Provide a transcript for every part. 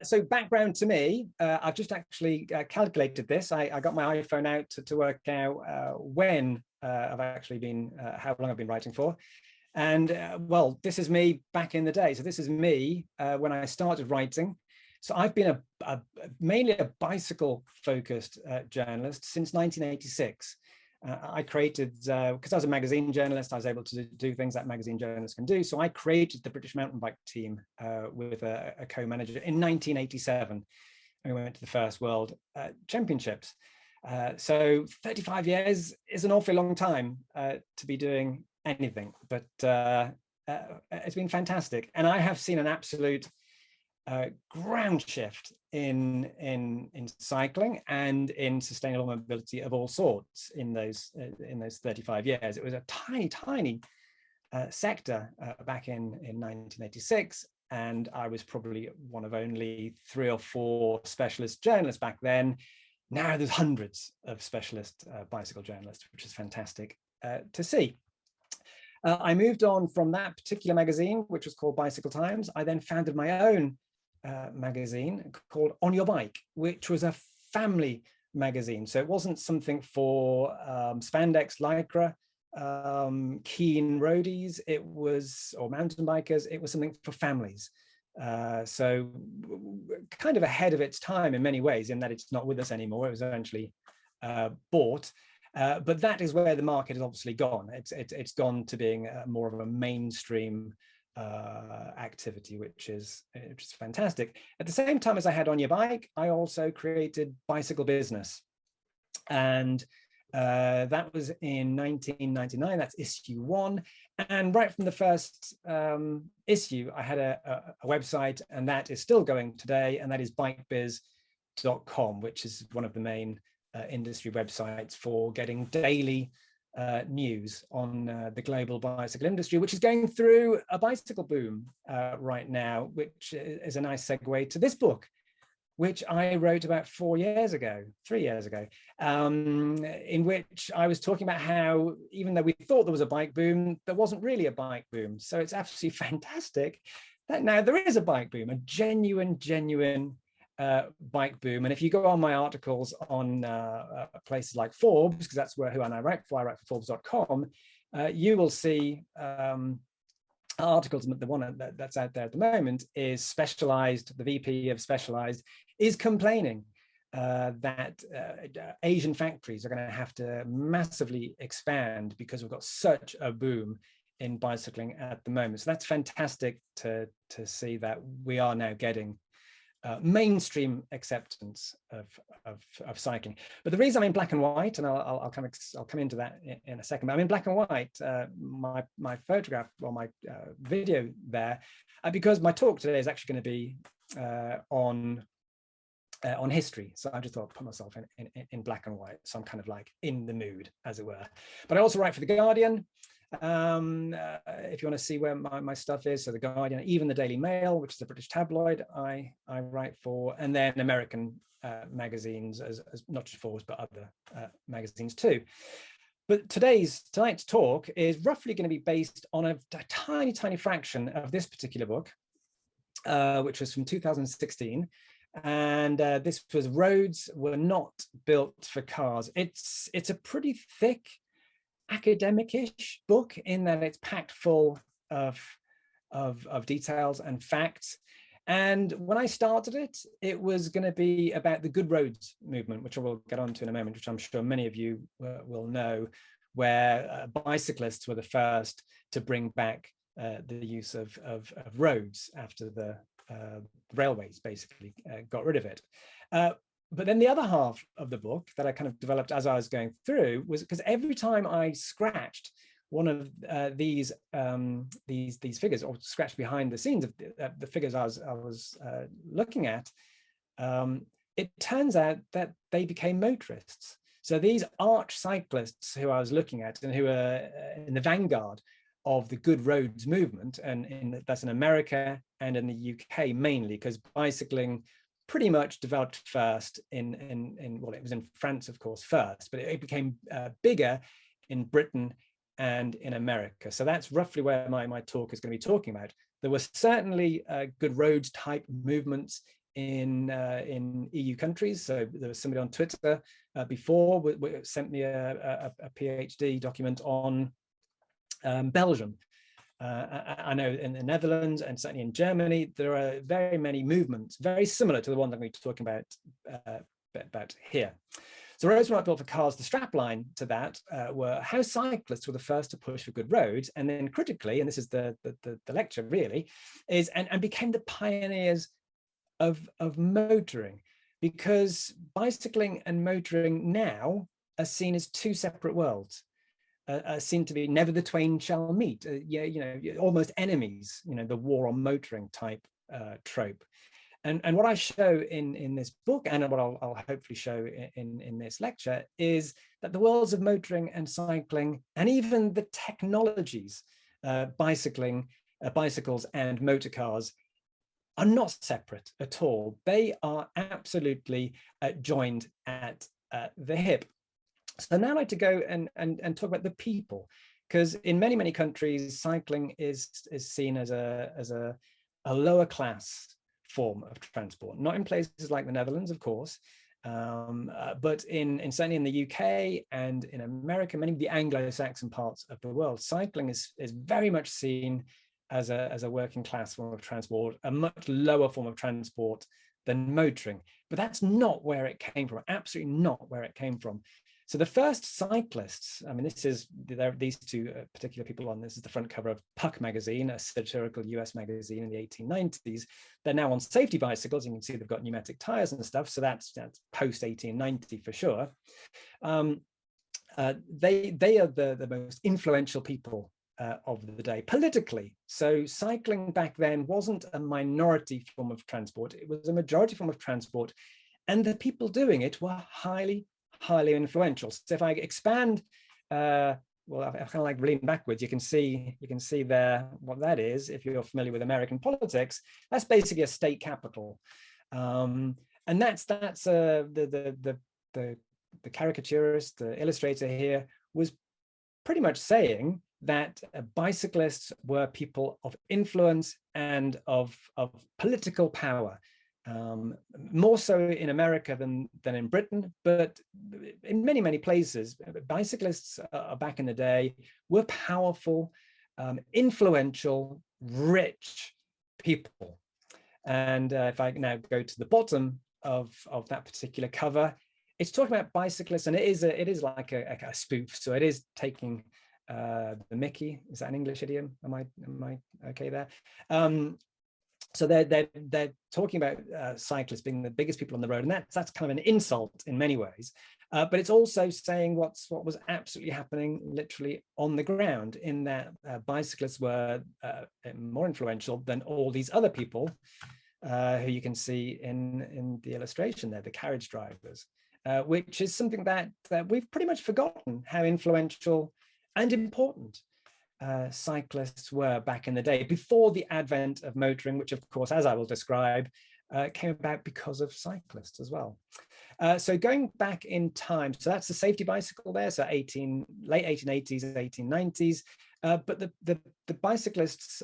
So background to me, I've just actually calculated this. I got my iPhone out to work out when I've actually been, how long I've been writing for. And well, this is me back in the day. So this is me when I started writing. So I've been mainly a bicycle focused journalist since 1986. I created, because I was a magazine journalist, I was able to do things that magazine journalists can do. So I created the British mountain bike team with a co-manager in 1987. And we went to the first World Championships. So 35 years is an awfully long time to be doing anything, but it's been fantastic. And I have seen an absolute ground shift in cycling and in sustainable mobility of all sorts in those 35 years. It was a tiny sector back in 1986, and I was probably one of only 3 or 4 specialist journalists back then. Now there's hundreds of specialist bicycle journalists, which is fantastic to see. I moved on from that particular magazine, which was called Bicycle Times. I then founded my own magazine called On Your Bike, which was a family magazine. So it wasn't something for spandex, lycra, keen roadies, it was, or mountain bikers, it was something for families. So kind of ahead of its time in many ways, in that it's not with us anymore. It was eventually bought. But that is where the market has obviously gone. It's gone to being more of a mainstream activity, which is fantastic. At the same time as I had On Your Bike, I also created Bicycle Business, and that was in 1999. That's issue 1, and right from the first issue, I had a website, and that is still going today, and that is bikebiz.com, which is one of the main industry websites for getting daily news on the global bicycle industry, which is going through a bicycle boom right now, which is a nice segue to this book, which I wrote about 3 years ago, in which I was talking about how, even though we thought there was a bike boom, there wasn't really a bike boom. So it's absolutely fantastic that now there is a bike boom, a genuine bike boom. And if you go on my articles on places like Forbes, because that's who I write for Forbes.com, you will see articles. The one that's out there at the moment is Specialized. The VP of Specialized is complaining that Asian factories are going to have to massively expand because we've got such a boom in bicycling at the moment. So that's fantastic to see that we are now getting mainstream acceptance of cycling. But the reason I'm in black and white, and I'll come into that in a second, but I'm in black and white, my photograph or my video there, because my talk today is actually going to be on history. So I just thought I'd put myself in black and white. So I'm kind of like in the mood, as it were. But I also write for The Guardian. If you want to see where my stuff is, so The Guardian, even the Daily Mail, which is a British tabloid, I write for, and then American magazines, as not just Forbes, but other magazines too. But tonight's talk is roughly going to be based on a tiny fraction of this particular book, which was from 2016. And this was Roads Were Not Built for Cars. It's a pretty thick academic-ish book in that it's packed full of details and facts. And when I started it, it was going to be about the Good Roads movement, which I will get onto in a moment, which I'm sure many of you will know, where bicyclists were the first to bring back the use of roads after the railways basically got rid of it. But then the other half of the book that I kind of developed as I was going through was because every time I scratched one of these figures, or scratched behind the scenes of the figures I was looking at, it turns out that they became motorists. So these arch cyclists who I was looking at and who are in the vanguard of the Good Roads movement, and that's in America and in the UK mainly, because bicycling pretty much developed first well, it was in France, of course, first, but it became bigger in Britain and in America. So that's roughly where my talk is going to be talking about. There were certainly Good Roads type movements in EU countries. So there was somebody on Twitter before sent me a PhD document on Belgium. I know in the Netherlands and certainly in Germany, there are very many movements, very similar to the one that we're talking about here. So roads were not built for cars. The strapline to that were how cyclists were the first to push for good roads, and then critically, and this is the lecture really, is and became the pioneers of motoring, because bicycling and motoring now are seen as two separate worlds. Seem to be never the twain shall meet. Yeah, you know, almost enemies. You know, the war on motoring type trope. And what I show in this book, and what I'll hopefully show in this lecture, is that the worlds of motoring and cycling, and even the technologies, bicycles and motor cars, are not separate at all. They are absolutely joined at the hip. So now I'd like to go and talk about the people, because in many countries, cycling is seen as a lower class form of transport. Not in places like the Netherlands, of course, but certainly in the UK and in America, many of the Anglo-Saxon parts of the world, cycling is very much seen as a working class form of transport, a much lower form of transport than motoring. But that's not where it came from. Absolutely not where it came from. So the first cyclists, I mean, there are these two particular people on this is the front cover of Puck magazine, a satirical US magazine in the 1890s. They're now on safety bicycles. You can see they've got pneumatic tires and stuff. So that's post 1890 for sure. They are the most influential people of the day politically. So cycling back then wasn't a minority form of transport. It was a majority form of transport. And the people doing it were highly influential. So if I expand, well, I kind of like lean backwards. You can see there what that is. If you're familiar with American politics, that's basically a state capital, and that's the caricaturist, the illustrator here, was pretty much saying that bicyclists were people of influence and of political power. More so in America than in Britain, but in many places, bicyclists back in the day were powerful, influential, rich people. And if I now go to the bottom of that particular cover, it's talking about bicyclists, and it is like a spoof. So it is taking the Mickey. Is that an English idiom? Am I okay there? So they're talking about cyclists being the biggest people on the road, and that's kind of an insult in many ways. But it's also saying what was absolutely happening literally on the ground, in that bicyclists were more influential than all these other people who you can see in the illustration there, the carriage drivers, which is something that we've pretty much forgotten how influential and important cyclists were back in the day, before the advent of motoring, which of course, as I will describe, came about because of cyclists as well. So going back in time, so that's the safety bicycle there, so late 1880s, 1890s. But the bicyclists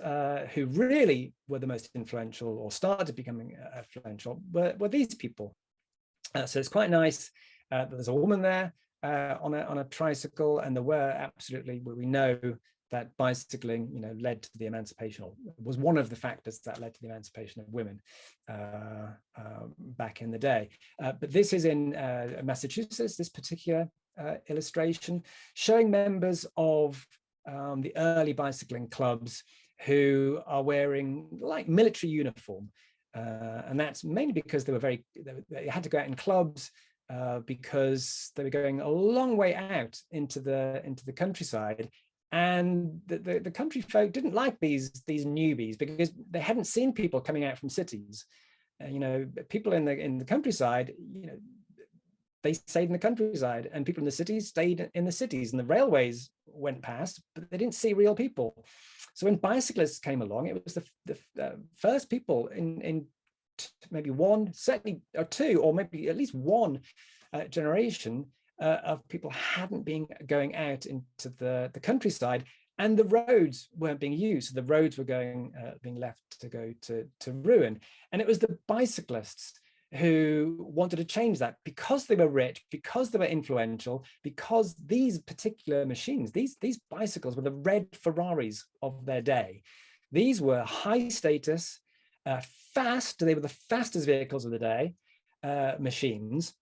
who really were the most influential, or started becoming influential, were these people. So it's quite nice that there's a woman there on a tricycle, and there were absolutely, we know that bicycling, led to the emancipation, or was one of the factors that led to the emancipation of women back in the day. But this is in Massachusetts, this particular illustration, showing members of the early bicycling clubs who are wearing like military uniform. And that's mainly because they had to go out in clubs because they were going a long way out into the countryside. And the country folk didn't like these newbies, because they hadn't seen people coming out from cities. People in the countryside, they stayed in the countryside, and people in the cities stayed in the cities, and the railways went past, but they didn't see real people. So when bicyclists came along, it was the first people in maybe one, certainly, or two, or maybe at least one generation of people hadn't been going out into the countryside and the roads weren't being used. So the roads were being left to go to ruin. And it was the bicyclists who wanted to change that, because they were rich, because they were influential, because these particular machines, these bicycles were the red Ferraris of their day. These were high status, fast. They were the fastest vehicles of the day, machines.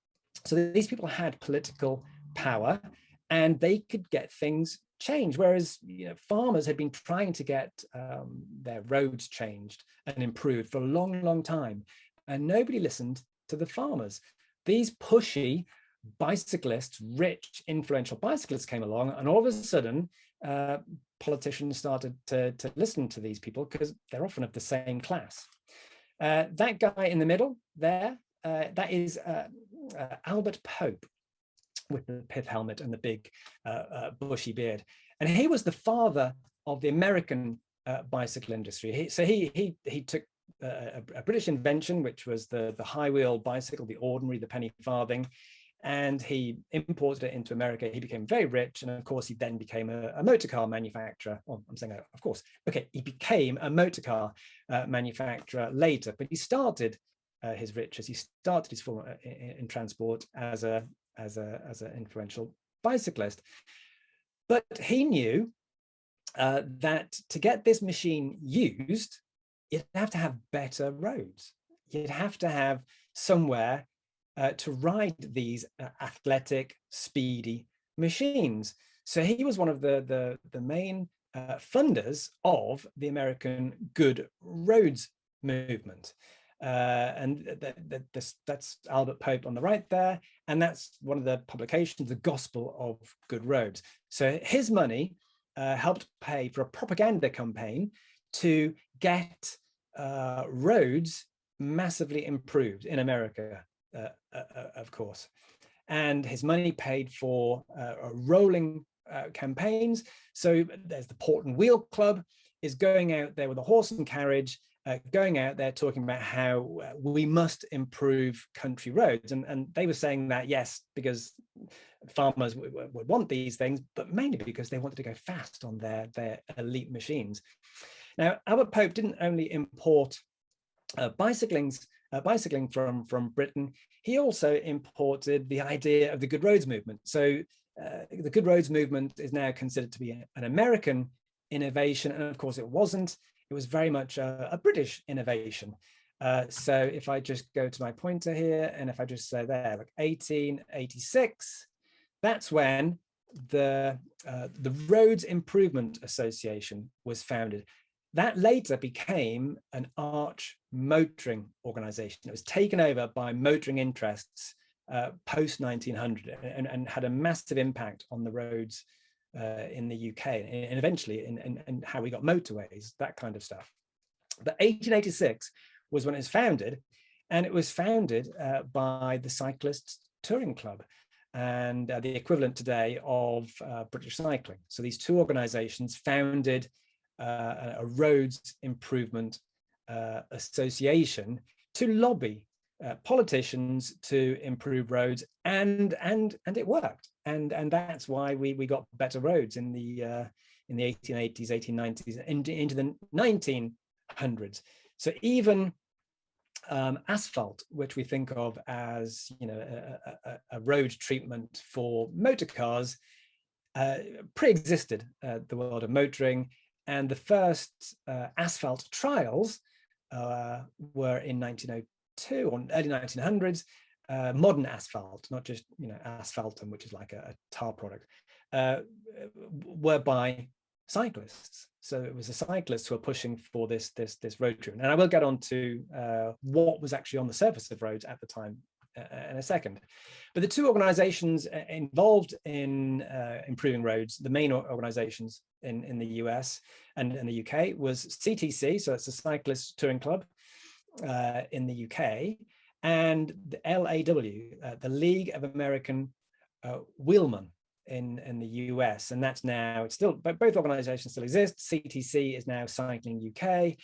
So these people had political power, and they could get things changed. Whereas, you know, farmers had been trying to get their roads changed and improved for a long, long time, and nobody listened to the farmers. These pushy bicyclists, rich, influential bicyclists came along, and all of a sudden, politicians started to listen to these people, because they're often of the same class. That guy in the middle there, that is Albert Pope, with the pith helmet and the big bushy beard. And he was the father of the American bicycle industry. He took a British invention, which was the high wheel bicycle, the ordinary, the penny farthing, and he imported it into America. He became very rich, and of course he then became a motor car manufacturer. Well, I'm saying, of course, okay, he became a motor car manufacturer later, but he started his riches. He started his form in transport as an influential bicyclist. But he knew that to get this machine used, you'd have to have better roads. You'd have to have somewhere to ride these athletic, speedy machines. So he was one of the main funders of the American good roads movement. And that's Albert Pope on the right there. And that's one of the publications, The Gospel of Good Roads. So his money helped pay for a propaganda campaign to get roads massively improved in America, of course. And his money paid for rolling campaigns. So there's the Port and Wheel Club is going out there with a horse and carriage, going out there talking about how we must improve country roads. And they were saying that, yes, because farmers would want these things, but mainly because they wanted to go fast on their elite machines. Now, Albert Pope didn't only import bicycling from Britain, he also imported the idea of the good roads movement. So the good roads movement is now considered to be an American innovation, and of course it wasn't. It was very much a British innovation. So if I just go to my pointer here, and if I just say there, like 1886, that's when the Roads Improvement Association was founded. That later became an arch motoring organization. It was taken over by motoring interests post 1900 and had a massive impact on the roads in the UK and eventually in how we got motorways, that kind of stuff. But 1886 was when it was founded, and it was founded by the Cyclists Touring Club, and the equivalent today of British Cycling. So these two organizations founded a roads improvement association to lobby politicians to improve roads, and it worked, and that's why we got better roads in the 1880s, 1890s, into the 1900s. So even asphalt, which we think of as, you know, a road treatment for motor cars, pre-existed the world of motoring. And the first asphalt trials were in 1902 or early 1900s. Modern asphalt, not just, you know, asphaltum, which is like a tar product, were by cyclists. So it was the cyclists who were pushing for this road treatment. And I will get on to what was actually on the surface of roads at the time in a second. But the two organizations involved in improving roads, the main organizations in the US and in the UK, was CTC, so it's the Cyclist Touring Club in the UK, and the LAW, the League of American Wheelmen in the US. And that's now, it's still, but both organizations still exist. CTC is now Cycling UK,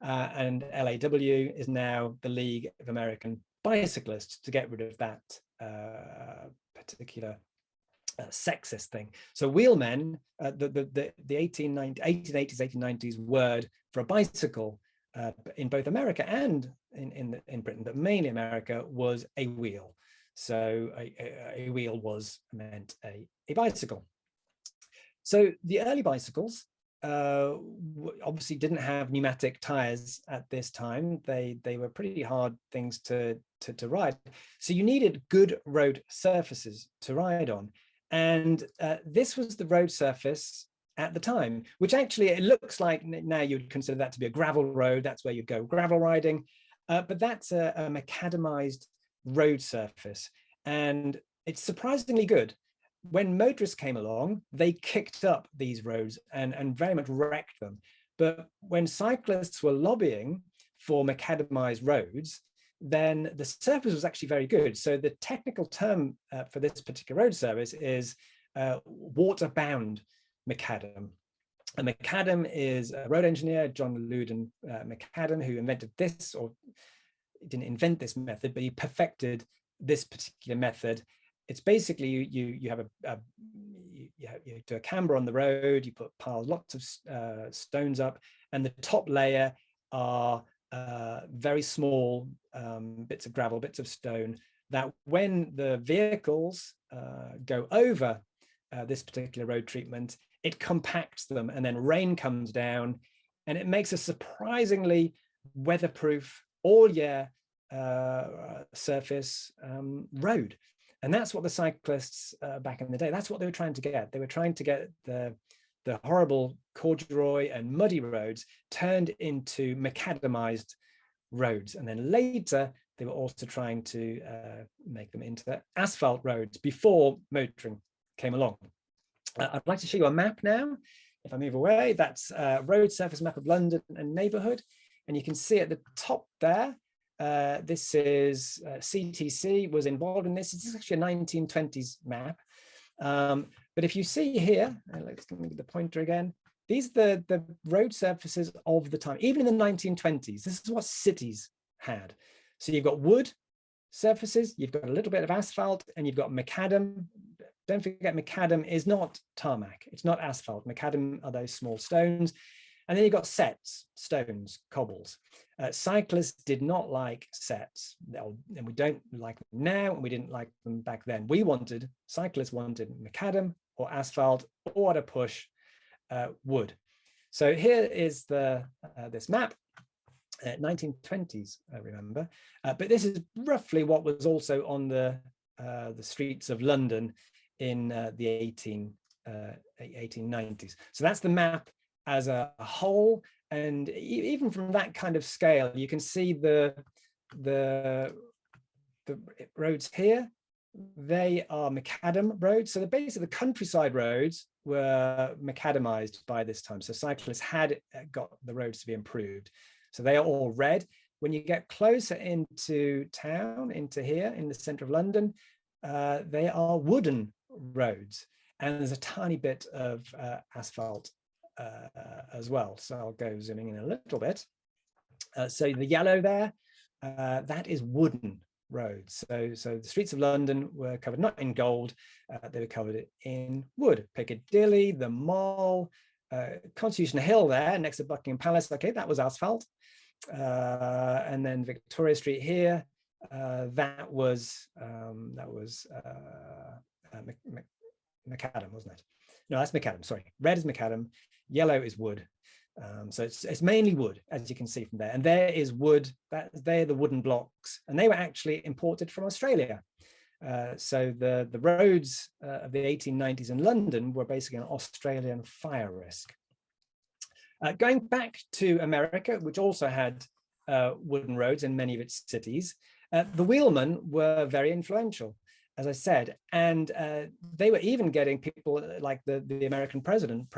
and LAW is now the League of American Bicyclists, to get rid of that particular sexist thing. So wheelmen, the 1880s, 1890s word for a bicycle in both America and in Britain, but mainly America, was a wheel. So a wheel meant a bicycle. So the early bicycles obviously didn't have pneumatic tires at this time. They were pretty hard things to ride. So you needed good road surfaces to ride on. And this was the road surface at the time, which actually it looks like now you'd consider that to be a gravel road. That's where you'd go gravel riding. But that's a macadamized road surface. And it's surprisingly good. When motorists came along, they kicked up these roads and very much wrecked them. But when cyclists were lobbying for macadamized roads, then the surface was actually very good. So the technical term for this particular road surface is water-bound macadam. A macadam is a road engineer, John Loudon Macadam, who invented this, or didn't invent this method, but he perfected this particular method. It's basically you have you do a camber on the road, you pile lots of stones up, and the top layer are very small bits of gravel, bits of stone, that when the vehicles go over this particular road treatment, it compacts them, and then rain comes down, and it makes a surprisingly weatherproof all year surface road. And that's what the cyclists back in the day, that's what they were trying to get. They were trying to get the horrible corduroy and muddy roads turned into macadamized roads. And then later, they were also trying to make them into asphalt roads before motoring came along. I'd like to show you a map now. If I move away, that's a road surface map of London and neighborhood. And you can see at the top there, this is CTC was involved in this. It's actually a 1920s map. But if you see here, let's give me the pointer again. These are the road surfaces of the time, even in the 1920s. This is what cities had. So you've got wood surfaces, you've got a little bit of asphalt, and you've got macadam. Don't forget, macadam is not tarmac. It's not asphalt. Macadam are those small stones. And then you've got sets, stones, cobbles. Cyclists did not like sets, and we don't like them now, and we didn't like them back then. Cyclists wanted macadam or asphalt, or at a push, wood. So here is this map, 1920s, I remember. But this is roughly what was also on the streets of London in the 1890s. So that's the map as a whole, and even from that kind of scale, you can see the roads here. They are macadam roads. So basically the countryside roads were macadamized by this time. So cyclists had got the roads to be improved. So they are all red. When you get closer into town, into here in the center of London, they are wooden roads, and there's a tiny bit of asphalt as well. So I'll go zooming in a little bit. So the yellow there, that is wooden roads. So the streets of London were covered not in gold, they were covered in wood. Piccadilly, the Mall, Constitution Hill there next to Buckingham Palace. Okay, that was asphalt. And then Victoria Street here, that was macadam, wasn't it? No, that's macadam, sorry. Red is macadam, yellow is wood. So it's mainly wood, as you can see from there. And there is wood, they're the wooden blocks, and they were actually imported from Australia. So the roads of the 1890s in London were basically an Australian fire risk. Going back to America, which also had wooden roads in many of its cities, the wheelmen were very influential, as I said, and they were even getting people like the American President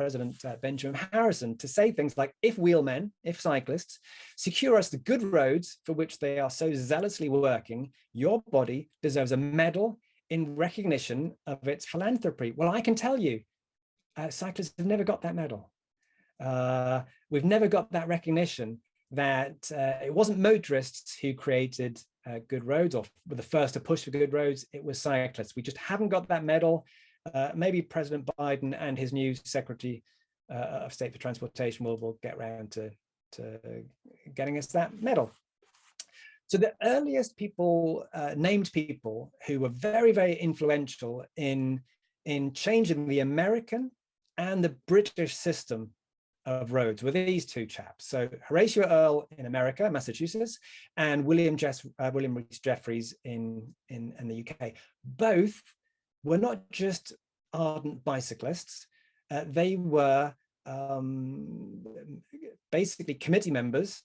Benjamin Harrison, to say things like, if wheelmen, if cyclists, secure us the good roads for which they are so zealously working, your body deserves a medal in recognition of its philanthropy. Well, I can tell you, cyclists have never got that medal. We've never got that recognition that it wasn't motorists who created good roads or were the first to push for good roads. It was cyclists. We just haven't got that medal. maybe President Biden and his new Secretary of State for Transportation will get around to getting us that medal. So the earliest people, named people who were very, very influential in changing the American and the British system of roads were these two chaps. So Horatio Earl in America, Massachusetts, and William Reese Jeffreys in the UK. Both were not just ardent bicyclists, they were basically committee members,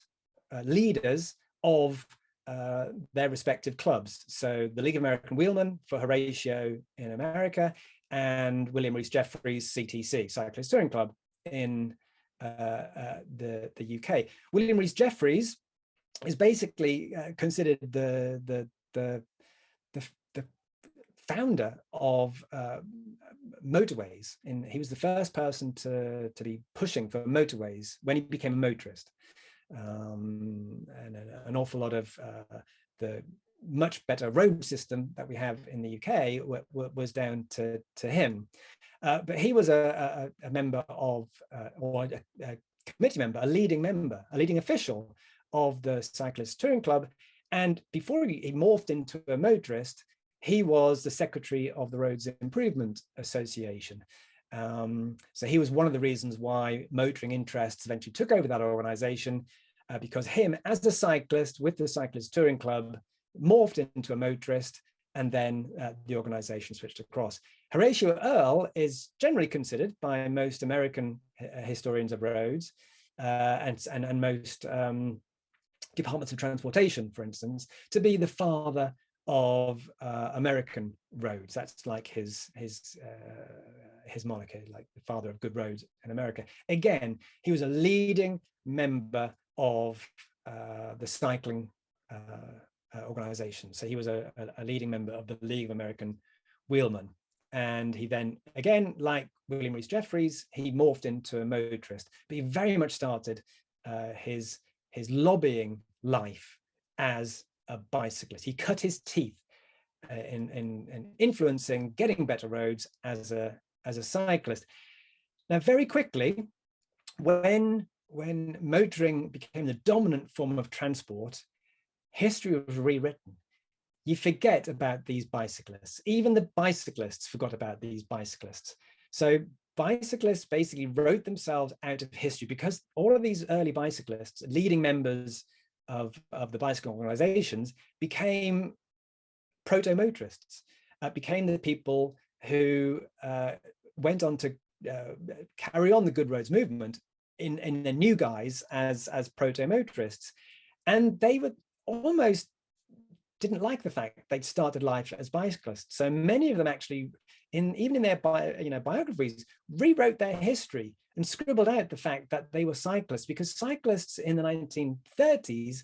leaders of their respective clubs. So the League of American Wheelmen for Horatio in America, and William Reese Jeffreys, CTC, Cyclist Touring Club in the UK. William Reese Jeffreys is basically considered the founder of motorways. He was the first person to be pushing for motorways when he became a motorist. And an awful lot of the much better road system that we have in the UK was down to him. But he was a member of, or a committee member, a leading official of the Cyclist Touring Club. And before he morphed into a motorist, he was the secretary of the Roads Improvement Association. So he was one of the reasons why motoring interests eventually took over that organization, because him as a cyclist with the Cyclist Touring Club morphed into a motorist, and then the organization switched across. Horatio Earl is generally considered by most American historians of roads and most departments of transportation, for instance, to be the father of American roads. That's like his moniker, like the father of good roads in America. Again, he was a leading member of the cycling organization. So he was a leading member of the League of American Wheelmen. And he then, again, like William Reese Jeffreys, he morphed into a motorist, but he very much started his lobbying life as a bicyclist. He cut his teeth in influencing getting better roads as a cyclist. Now, very quickly, when motoring became the dominant form of transport, history was rewritten. You forget about these bicyclists. Even the bicyclists forgot about these bicyclists. So bicyclists basically wrote themselves out of history, because all of these early bicyclists, leading members of the bicycle organizations, became proto-motorists, became the people who went on to carry on the good roads movement in the new guise as proto-motorists. And they were almost didn't like the fact they'd started life as bicyclists. So many of them actually, even in their biographies, rewrote their history and scribbled out the fact that they were cyclists, because cyclists in the 1930s,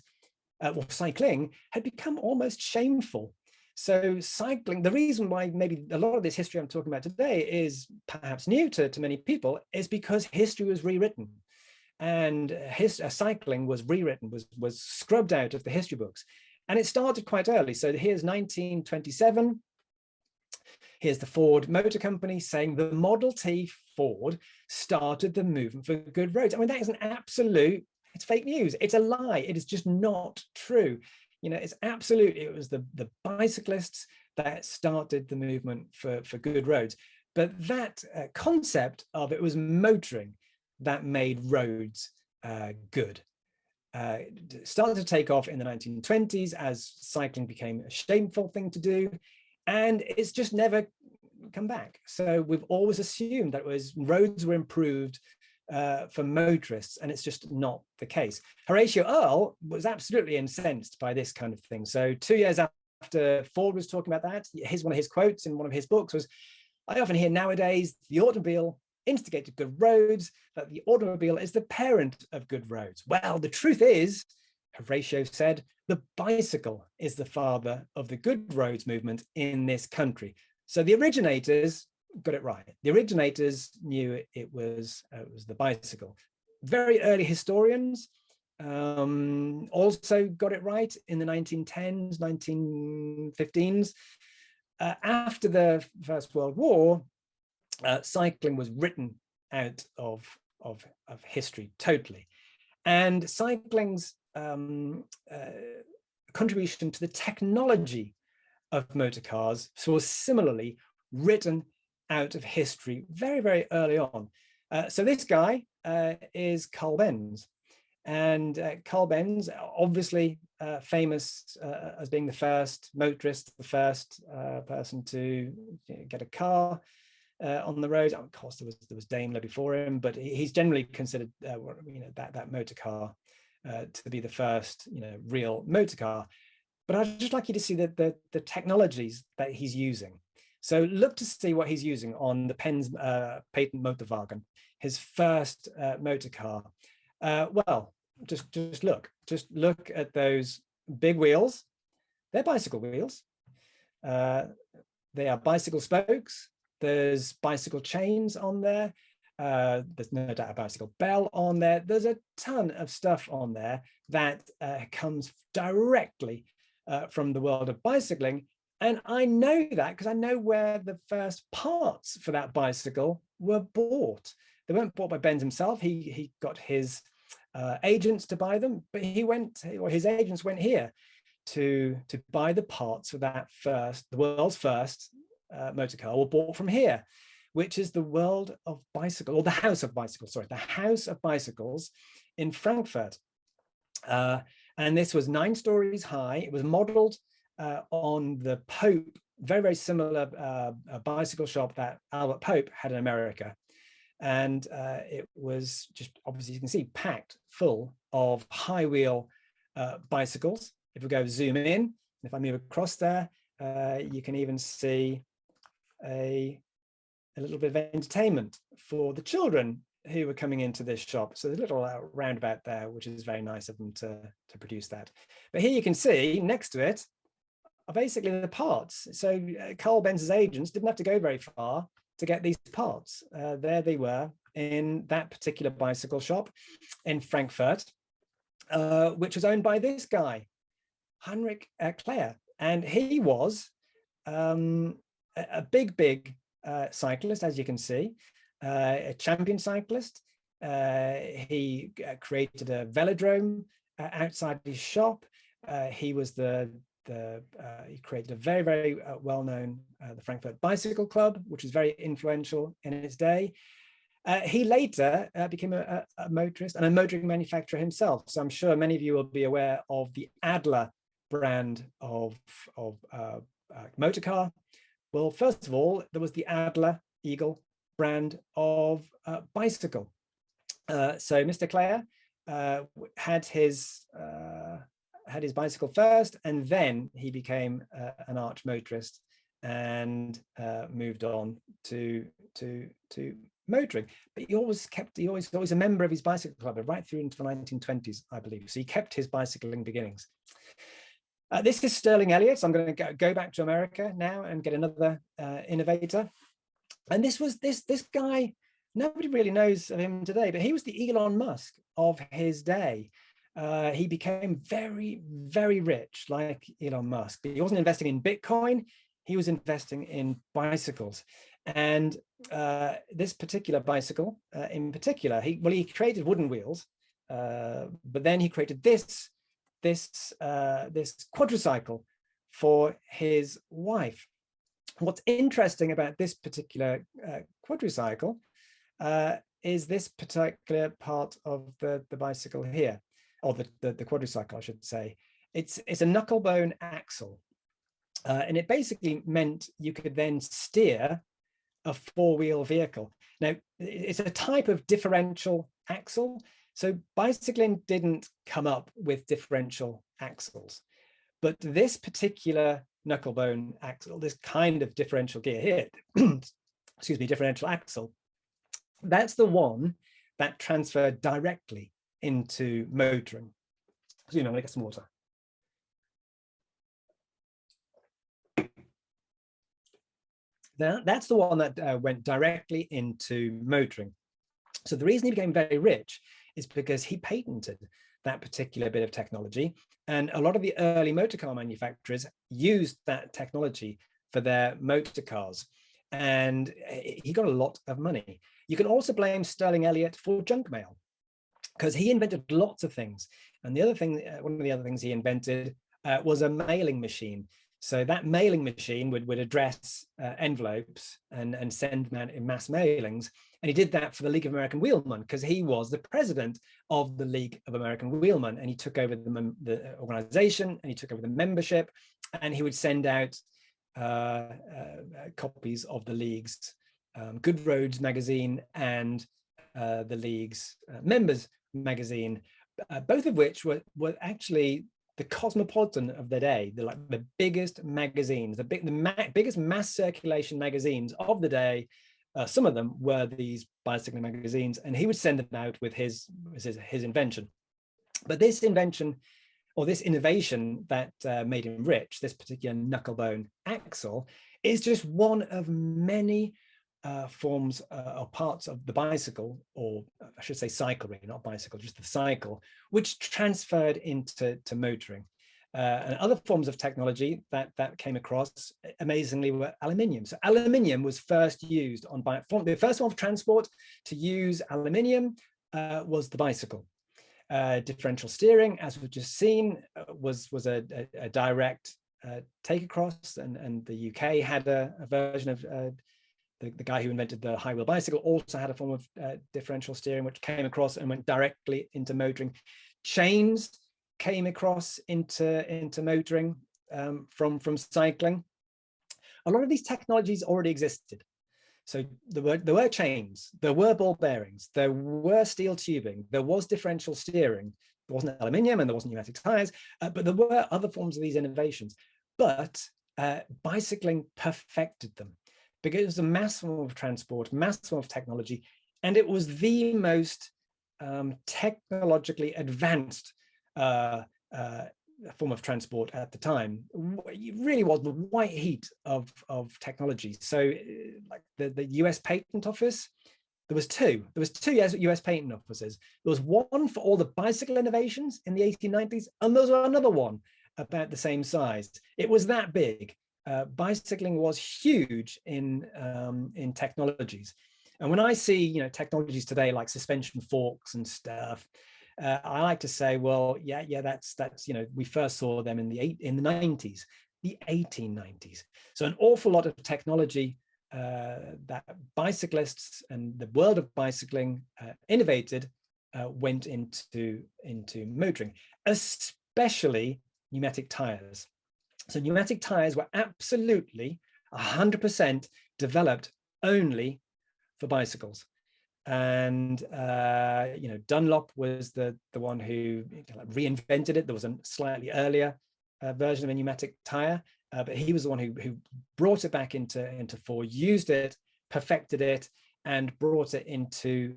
cycling had become almost shameful. So cycling, the reason why maybe a lot of this history I'm talking about today is perhaps new to many people, is because history was rewritten. And cycling was rewritten, was scrubbed out of the history books. And it started quite early. So here's 1927. Here's the Ford Motor Company saying the Model T Ford started the movement for good roads. I mean, that is an absolute, it's fake news. It's a lie. It is just not true. You know, it's absolutely, it was the bicyclists that started the movement for good roads. But that concept of it was motoring that made roads good. Started to take off in the 1920s as cycling became a shameful thing to do, and it's just never come back. So we've always assumed that roads were improved for motorists, and it's just not the case. Horatio Earl was absolutely incensed by this kind of thing. So 2 years after Ford was talking about that, one of his quotes in one of his books was, "I often hear nowadays the automobile instigated good roads, that the automobile is the parent of good roads. Well, the truth is," Horatio said, "the bicycle is the father of the good roads movement in this country." So the originators got it right. The originators knew it was the bicycle. Very early historians also got it right in the 1910s, 1915s. After the First World War, cycling was written out of history totally. And cycling's contribution to the technology of motor cars was similarly written out of history very, very early on. So this guy is Carl Benz. And Carl Benz, obviously famous as being the first motorist, the first person to get a car on the road. Of course, there was Daimler before him, but he's generally considered that motor car to be the first real motor car. But I'd just like you to see the technologies that he's using. So look to see what he's using on the Benz patent Motorwagen, his first motor car. Well, just look at those big wheels. They're bicycle wheels. They are bicycle spokes. There's bicycle chains on there. There's no doubt a bicycle bell on there. There's a ton of stuff on there that comes directly from the world of bicycling. And I know that because I know where the first parts for that bicycle were bought. They weren't bought by Benz himself. He got his agents to buy them, but his agents went here to buy the parts for that the world's first motor car were bought from here, which is the world of bicycle, or the house of bicycles, sorry, the house of bicycles in Frankfurt. And this was 9 stories high. It was modeled on the Pope, very, very similar bicycle shop that Albert Pope had in America. And it was just, obviously you can see, packed full of high wheel bicycles. If we go zoom in, if I move across there, you can even see a little bit of entertainment for the children who were coming into this shop. So there's a little roundabout there, which is very nice of them to produce that. But here you can see next to it are basically the parts. So Carl Benz's agents didn't have to go very far to get these parts. There they were in that particular bicycle shop in Frankfurt, which was owned by this guy, Heinrich Claire. And he was a big cyclist, as you can see, a champion cyclist. He created a velodrome outside his shop. He was he created a very, very well-known the Frankfurt Bicycle Club, which was very influential in its day. He later became a motorist and a motoring manufacturer himself. So I'm sure many of you will be aware of the Adler brand of motor car. Well, first of all, there was the Adler Eagle brand of bicycle. So Mr. Clare had his bicycle first, and then he became an arch motorist and moved on to motoring. But he was always a member of his bicycle club right through into the 1920s, I believe. So he kept his bicycling beginnings. This is Sterling Elliott. So I'm going to go back to America now and get another innovator. And this guy, nobody really knows of him today, but he was the Elon Musk of his day. He became very, very rich, like Elon Musk. But he wasn't investing in Bitcoin. He was investing in bicycles. And this particular bicycle, in particular, he created wooden wheels, but then he created this quadricycle for his wife. What's interesting about this particular quadricycle is this particular part of the bicycle here, or the quadricycle, I should say. It's a knucklebone axle, and it basically meant you could then steer a 4-wheel vehicle. Now, it's a type of differential axle. So bicycling didn't come up with differential axles, but this particular knucklebone axle, this kind of differential gear here, excuse me, differential axle, that's the one that transferred directly into motoring. So, I'm going to get some water. That's the one that went directly into motoring. So the reason he became very rich is because he patented that particular bit of technology. And a lot of the early motor car manufacturers used that technology for their motor cars. and he got a lot of money. You can also blame Sterling Elliott for junk mail, because he invented lots of things. And the other thing, one of the other things he invented was a mailing machine. So that mailing machine would address envelopes and send them out in mass mailings. And he did that for the League of American Wheelmen, because he was the president of the League of American Wheelmen. And he took over the organization, and he took over the membership, and he would send out copies of the League's Good Roads magazine and the League's members magazine, both of which were actually the cosmopolitan of their day. They're like the biggest magazines, the biggest mass circulation magazines of the day. Some of them were these bicycling magazines, and he would send them out with his invention. But this invention, or this innovation that made him rich, this particular knucklebone axle, is just one of many forms or parts of the bicycle, or I should say cycle, really, not bicycle, just the cycle, which transferred into motoring. And other forms of technology that came across, amazingly, were aluminium. So aluminium was first used on the first form of transport to use aluminium was the bicycle. Differential steering, as we've just seen, was a direct take across, and the UK had a version of the guy who invented the high wheel bicycle also had a form of differential steering, which came across and went directly into motoring. Chains came across into motoring from cycling. A lot of these technologies already existed. So there were chains, there were ball bearings, there were steel tubing, there was differential steering. There wasn't aluminium and there wasn't pneumatic tires, but there were other forms of these innovations. But bicycling perfected them, because it was a mass form of transport, mass form of technology, and it was the most technologically advanced form of transport at the time. It really was the white heat of technology. So like the US Patent Office, there was two US patent offices. There was one for all the bicycle innovations in the 1890s, and there was another one about the same size. It was that big. Bicycling was huge in technologies. And when I see technologies today like suspension forks and stuff, I like to say, well, yeah, that's we first saw them in the 90s, the 1890s. So an awful lot of technology that bicyclists and the world of bicycling innovated went into motoring, especially pneumatic tires. So pneumatic tires were absolutely 100% developed only for bicycles. And Dunlop was the one who reinvented it. There was a slightly earlier version of a pneumatic tire, but he was the one who brought it back into Ford, used it, perfected it, and brought it into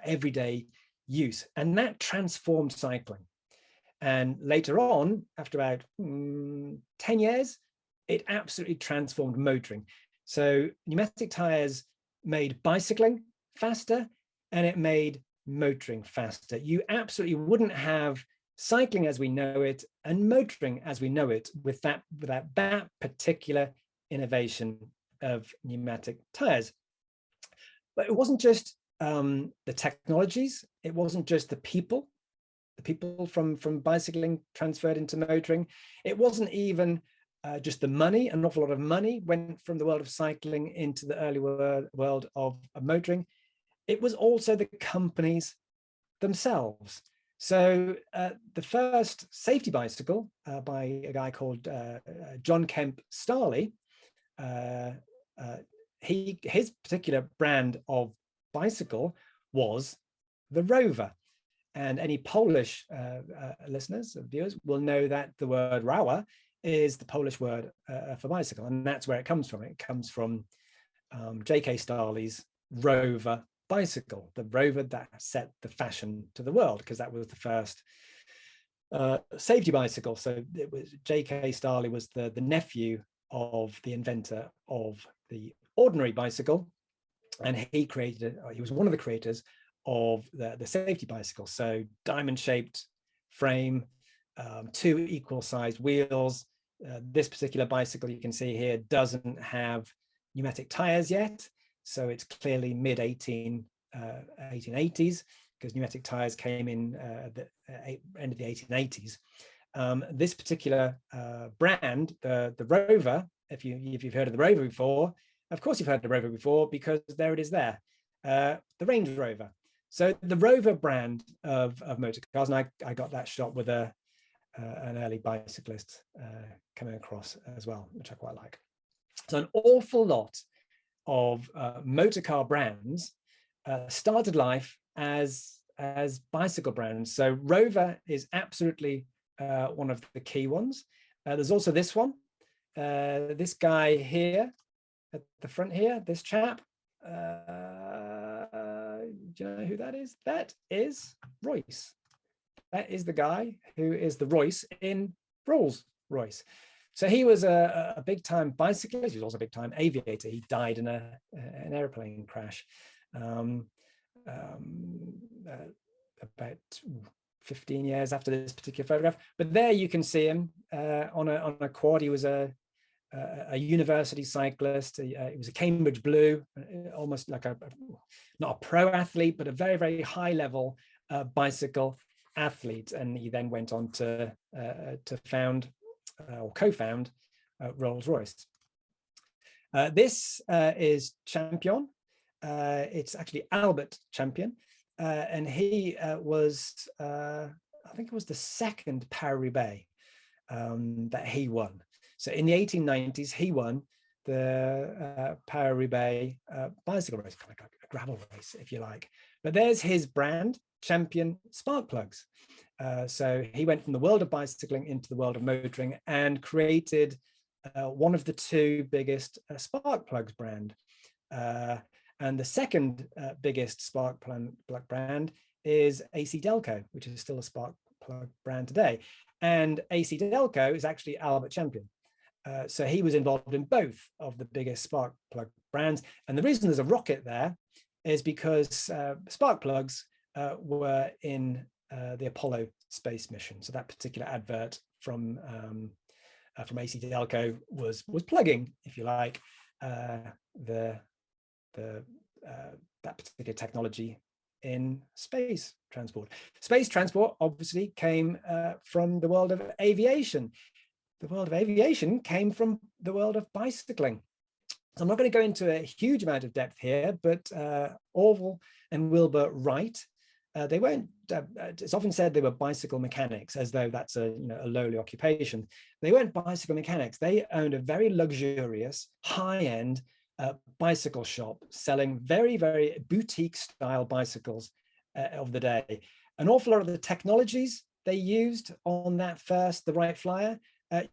everyday use. And that transformed cycling. And later on, after about 10 years, it absolutely transformed motoring. So pneumatic tires made bicycling faster, and it made motoring faster. You absolutely wouldn't have cycling as we know it and motoring as we know it without that particular innovation of pneumatic tires. But it wasn't just the technologies, it wasn't just the people from bicycling transferred into motoring. It wasn't even just the money. An awful lot of money went from the world of cycling into the early world of motoring. It was also the companies themselves. So the first safety bicycle by a guy called John Kemp Starley, his particular brand of bicycle was the Rover. And any Polish listeners, viewers, will know that the word Rower is the Polish word for bicycle, and that's where it comes from. It comes from J.K. Starley's Rover bicycle, the Rover that set the fashion to the world, because that was the first safety bicycle. So it was J.K. Starley was the nephew of the inventor of the ordinary bicycle, and he was one of the creators of the safety bicycle. So diamond-shaped frame, 2 equal-sized wheels. This particular bicycle you can see here doesn't have pneumatic tires yet. So it's clearly mid 1880s, because pneumatic tires came in at the end of the 1880s. This particular brand, the Rover, if you've heard of the Rover before, of course you've heard of the Rover before, because there it is there, the Range Rover. So the Rover brand of motor cars, and I got that shot with an early bicyclist coming across as well, which I quite like. So an awful lot of motor car brands started life as bicycle brands. So Rover is absolutely one of the key ones. There's also this one, this guy here at the front here, this chap. Do you know who that is? That is Royce. That is the guy who is the Royce in Rolls-Royce. So he was a big-time bicyclist. He was also a big-time aviator. He died in an airplane crash about 15 years after this particular photograph. But there you can see him on a quad. He was a university cyclist. He was a Cambridge Blue, almost like not a pro athlete, but a very, very high level bicycle athlete. And he then went on to found or co-found Rolls-Royce. This is Champion. It's actually Albert Champion. And he was, I think it was the second Paris-Roubaix that he won. So in the 1890s, he won the Paris-Roubaix bicycle race, kind of like a gravel race, if you like. But there's his brand, Champion Spark Plugs. So he went from the world of bicycling into the world of motoring and created one of the two biggest spark plugs brand. And the second biggest spark plug brand is AC Delco, which is still a spark plug brand today. And AC Delco is actually Albert Champion. So he was involved in both of the biggest spark plug brands. And the reason there's a rocket there is because spark plugs were in the Apollo space mission. So that particular advert from AC Delco was plugging, if you like, that particular technology in space transport. Space transport obviously came from the world of aviation. The world of aviation came from the world of bicycling. So I'm not going to go into a huge amount of depth here, but Orville and Wilbur Wright, they weren't, it's often said they were bicycle mechanics, as though that's a lowly occupation. They weren't bicycle mechanics. They owned a very luxurious, high-end bicycle shop selling very, very boutique style bicycles of the day. An awful lot of the technologies they used on that first, the Wright Flyer,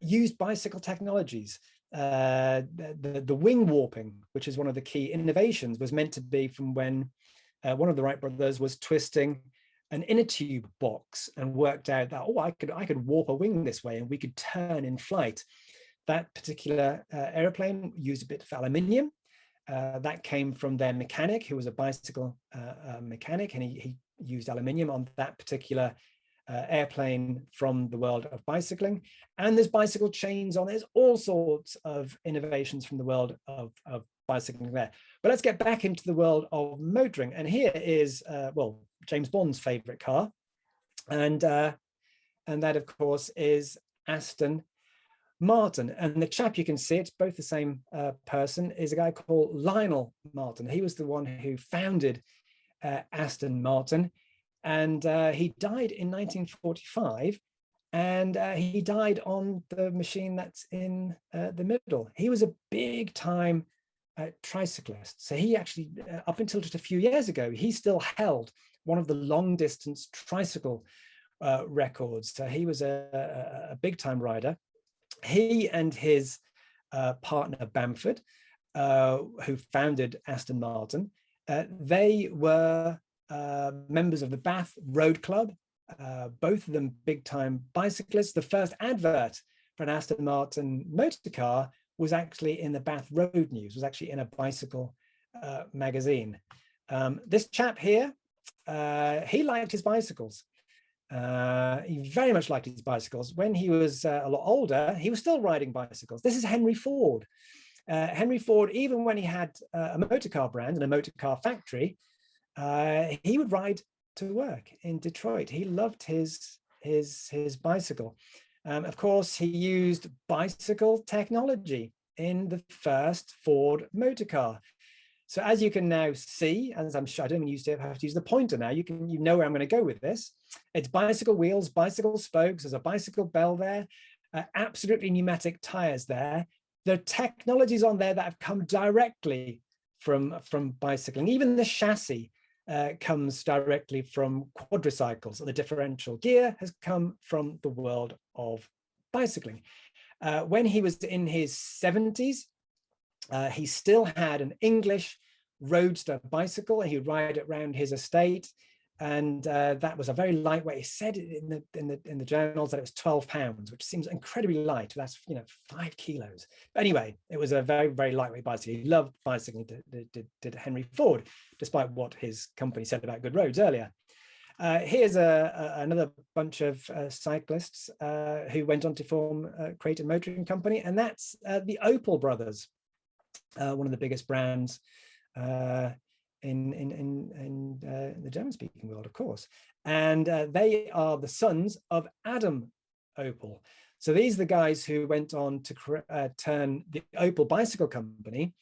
used bicycle technologies. The wing warping, which is one of the key innovations, was meant to be from when one of the Wright brothers was twisting an inner tube box and worked out that, oh, I could warp a wing this way and we could turn in flight. That particular airplane used a bit of aluminium. That came from their mechanic, who was a bicycle mechanic, and he used aluminium on that particular airplane from the world of bicycling. And there's bicycle chains on. There's all sorts of innovations from the world of bicycling there. But let's get back into the world of motoring. And here is, well, James Bond's favorite car. And that, of course, is Aston Martin. And the chap, you can see it's both the same person, is a guy called Lionel Martin. He was the one who founded Aston Martin. And he died in 1945, and he died on the machine that's in the middle. He was a big time tricyclist. So he actually, up until just a few years ago, he still held one of the long distance tricycle records. So he was a big time rider. He and his partner Bamford, who founded Aston Martin, they were members of the Bath Road Club, both of them big time bicyclists. The first advert for an Aston Martin motor car was actually in the Bath Road News, was actually in a bicycle magazine. This chap here, he liked his bicycles. He very much liked his bicycles. When he was a lot older, he was still riding bicycles. This is Henry Ford. Henry Ford, even when he had a motor car brand and a motor car factory, he would ride to work in Detroit. He loved his bicycle. Of course, he used bicycle technology in the first Ford motor car. So as you can now see, as I'm sure, I don't have to use the pointer now, you know where I'm going to go with this. It's bicycle wheels, bicycle spokes, there's a bicycle bell there, absolutely pneumatic tires there. There are technologies on there that have come directly from bicycling. Even the chassis comes directly from quadricycles, and the differential gear has come from the world of bicycling. When he was in his 70s, he still had an English roadster bicycle, and he would ride it around his estate. And that was a very lightweight. He said in the journals that it was 12 pounds, which seems incredibly light. That's 5 kilos. But anyway, it was a very, very lightweight bicycle. He loved bicycling, did Henry Ford, despite what his company said about good roads earlier. Here's another bunch of cyclists who went on to create a motoring company, and that's the Opel brothers, one of the biggest brands in the German-speaking world, of course. And they are the sons of Adam Opel. So these are the guys who went on to turn the Opel bicycle company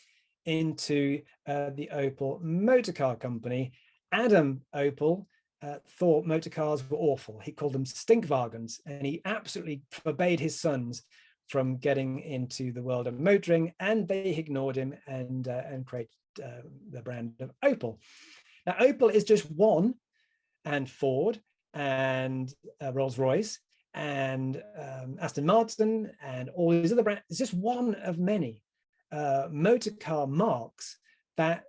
into the Opel motor car company. Adam Opel thought motor cars were awful. He called them stinkwagens, and he absolutely forbade his sons from getting into the world of motoring, and they ignored him and created the brand of Opel. Now, Opel is just one, and Ford and Rolls-Royce and Aston Martin and all these other brands, it's just one of many motor car marks that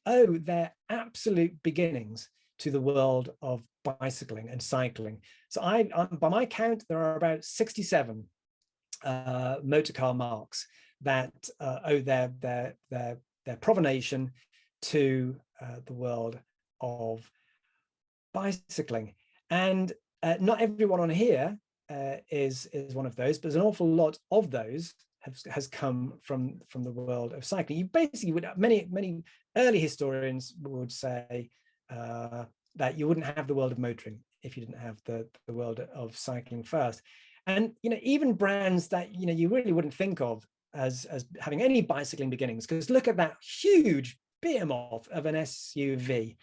owe their absolute beginnings to the world of bicycling and cycling. So by my count, there are about 67 motor car marks that owe their provenation to the world of bicycling. And not everyone on here is one of those, but there's an awful lot of those has come from the world of cycling. You basically would, many early historians would say that you wouldn't have the world of motoring if you didn't have the world of cycling first. And even brands that you really wouldn't think of as having any bicycling beginnings, because look at that huge behemoth of an SUV.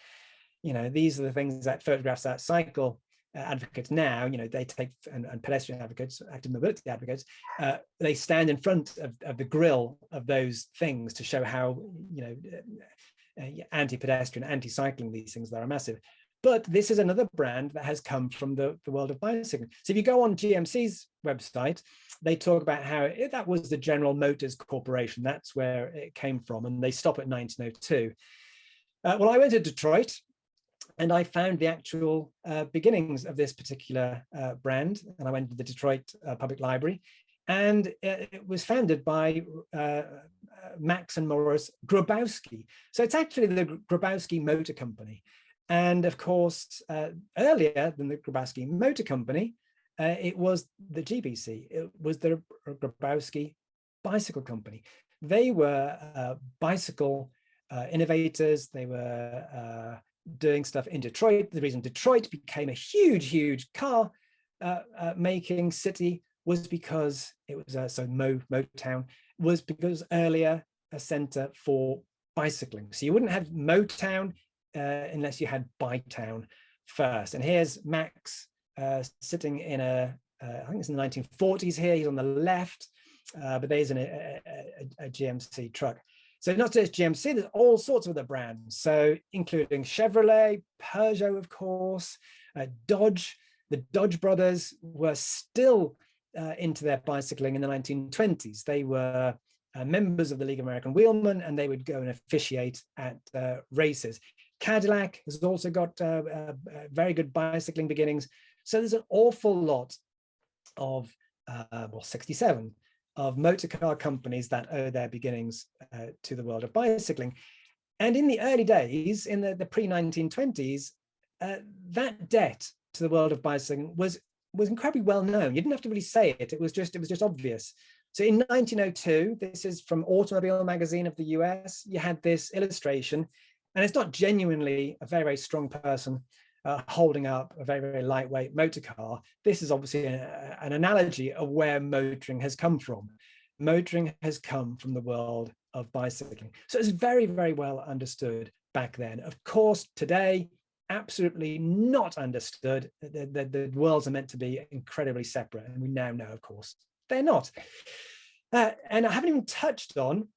These are the things that photographs that cycle advocates now, they take, and pedestrian advocates, active mobility advocates, they stand in front of the grille of those things to show how anti-pedestrian, anti-cycling, these things that are massive. But this is another brand that has come from the world of bicycling. So if you go on GMC's website, they talk about how that was the General Motors Corporation. That's where it came from, and they stop at 1902. Well, I went to Detroit, and I found the actual beginnings of this particular brand, and I went to the Detroit Public Library, and it was founded by Max and Morris Grabowski. So it's actually the Grabowski Motor Company. And of course, earlier than the Grabowski Motor Company, it was the GBC. It was the Grabowski Bicycle Company. They were bicycle innovators. They were doing stuff in Detroit. The reason Detroit became a huge car making city was because it was Motown was because earlier a center for bicycling. So you wouldn't have Motown unless you had Bytown first. And here's Max sitting in I think it's in the 1940s here. He's on the left, but there's a GMC truck. So not just GMC, there's all sorts of other brands. So including Chevrolet, Peugeot, of course, Dodge. The Dodge brothers were still into their bicycling in the 1920s. They were members of the League of American Wheelmen, and they would go and officiate at races. Cadillac has also got very good bicycling beginnings. So there's an awful lot of, 67 of motor car companies that owe their beginnings to the world of bicycling. And in the early days, in the pre-1920s, that debt to the world of bicycling was incredibly well known. You didn't have to really say it. It was just obvious. So in 1902, this is from Automobile Magazine of the US, you had this illustration, and it's not genuinely a very, very strong person holding up a very, very lightweight motor car. This is obviously an analogy of where motoring has come from. Motoring has come from the world of bicycling. So it's very, very well understood back then. Of course, today, absolutely not understood. The worlds are meant to be incredibly separate, and we now know, of course, they're not. And I haven't even touched on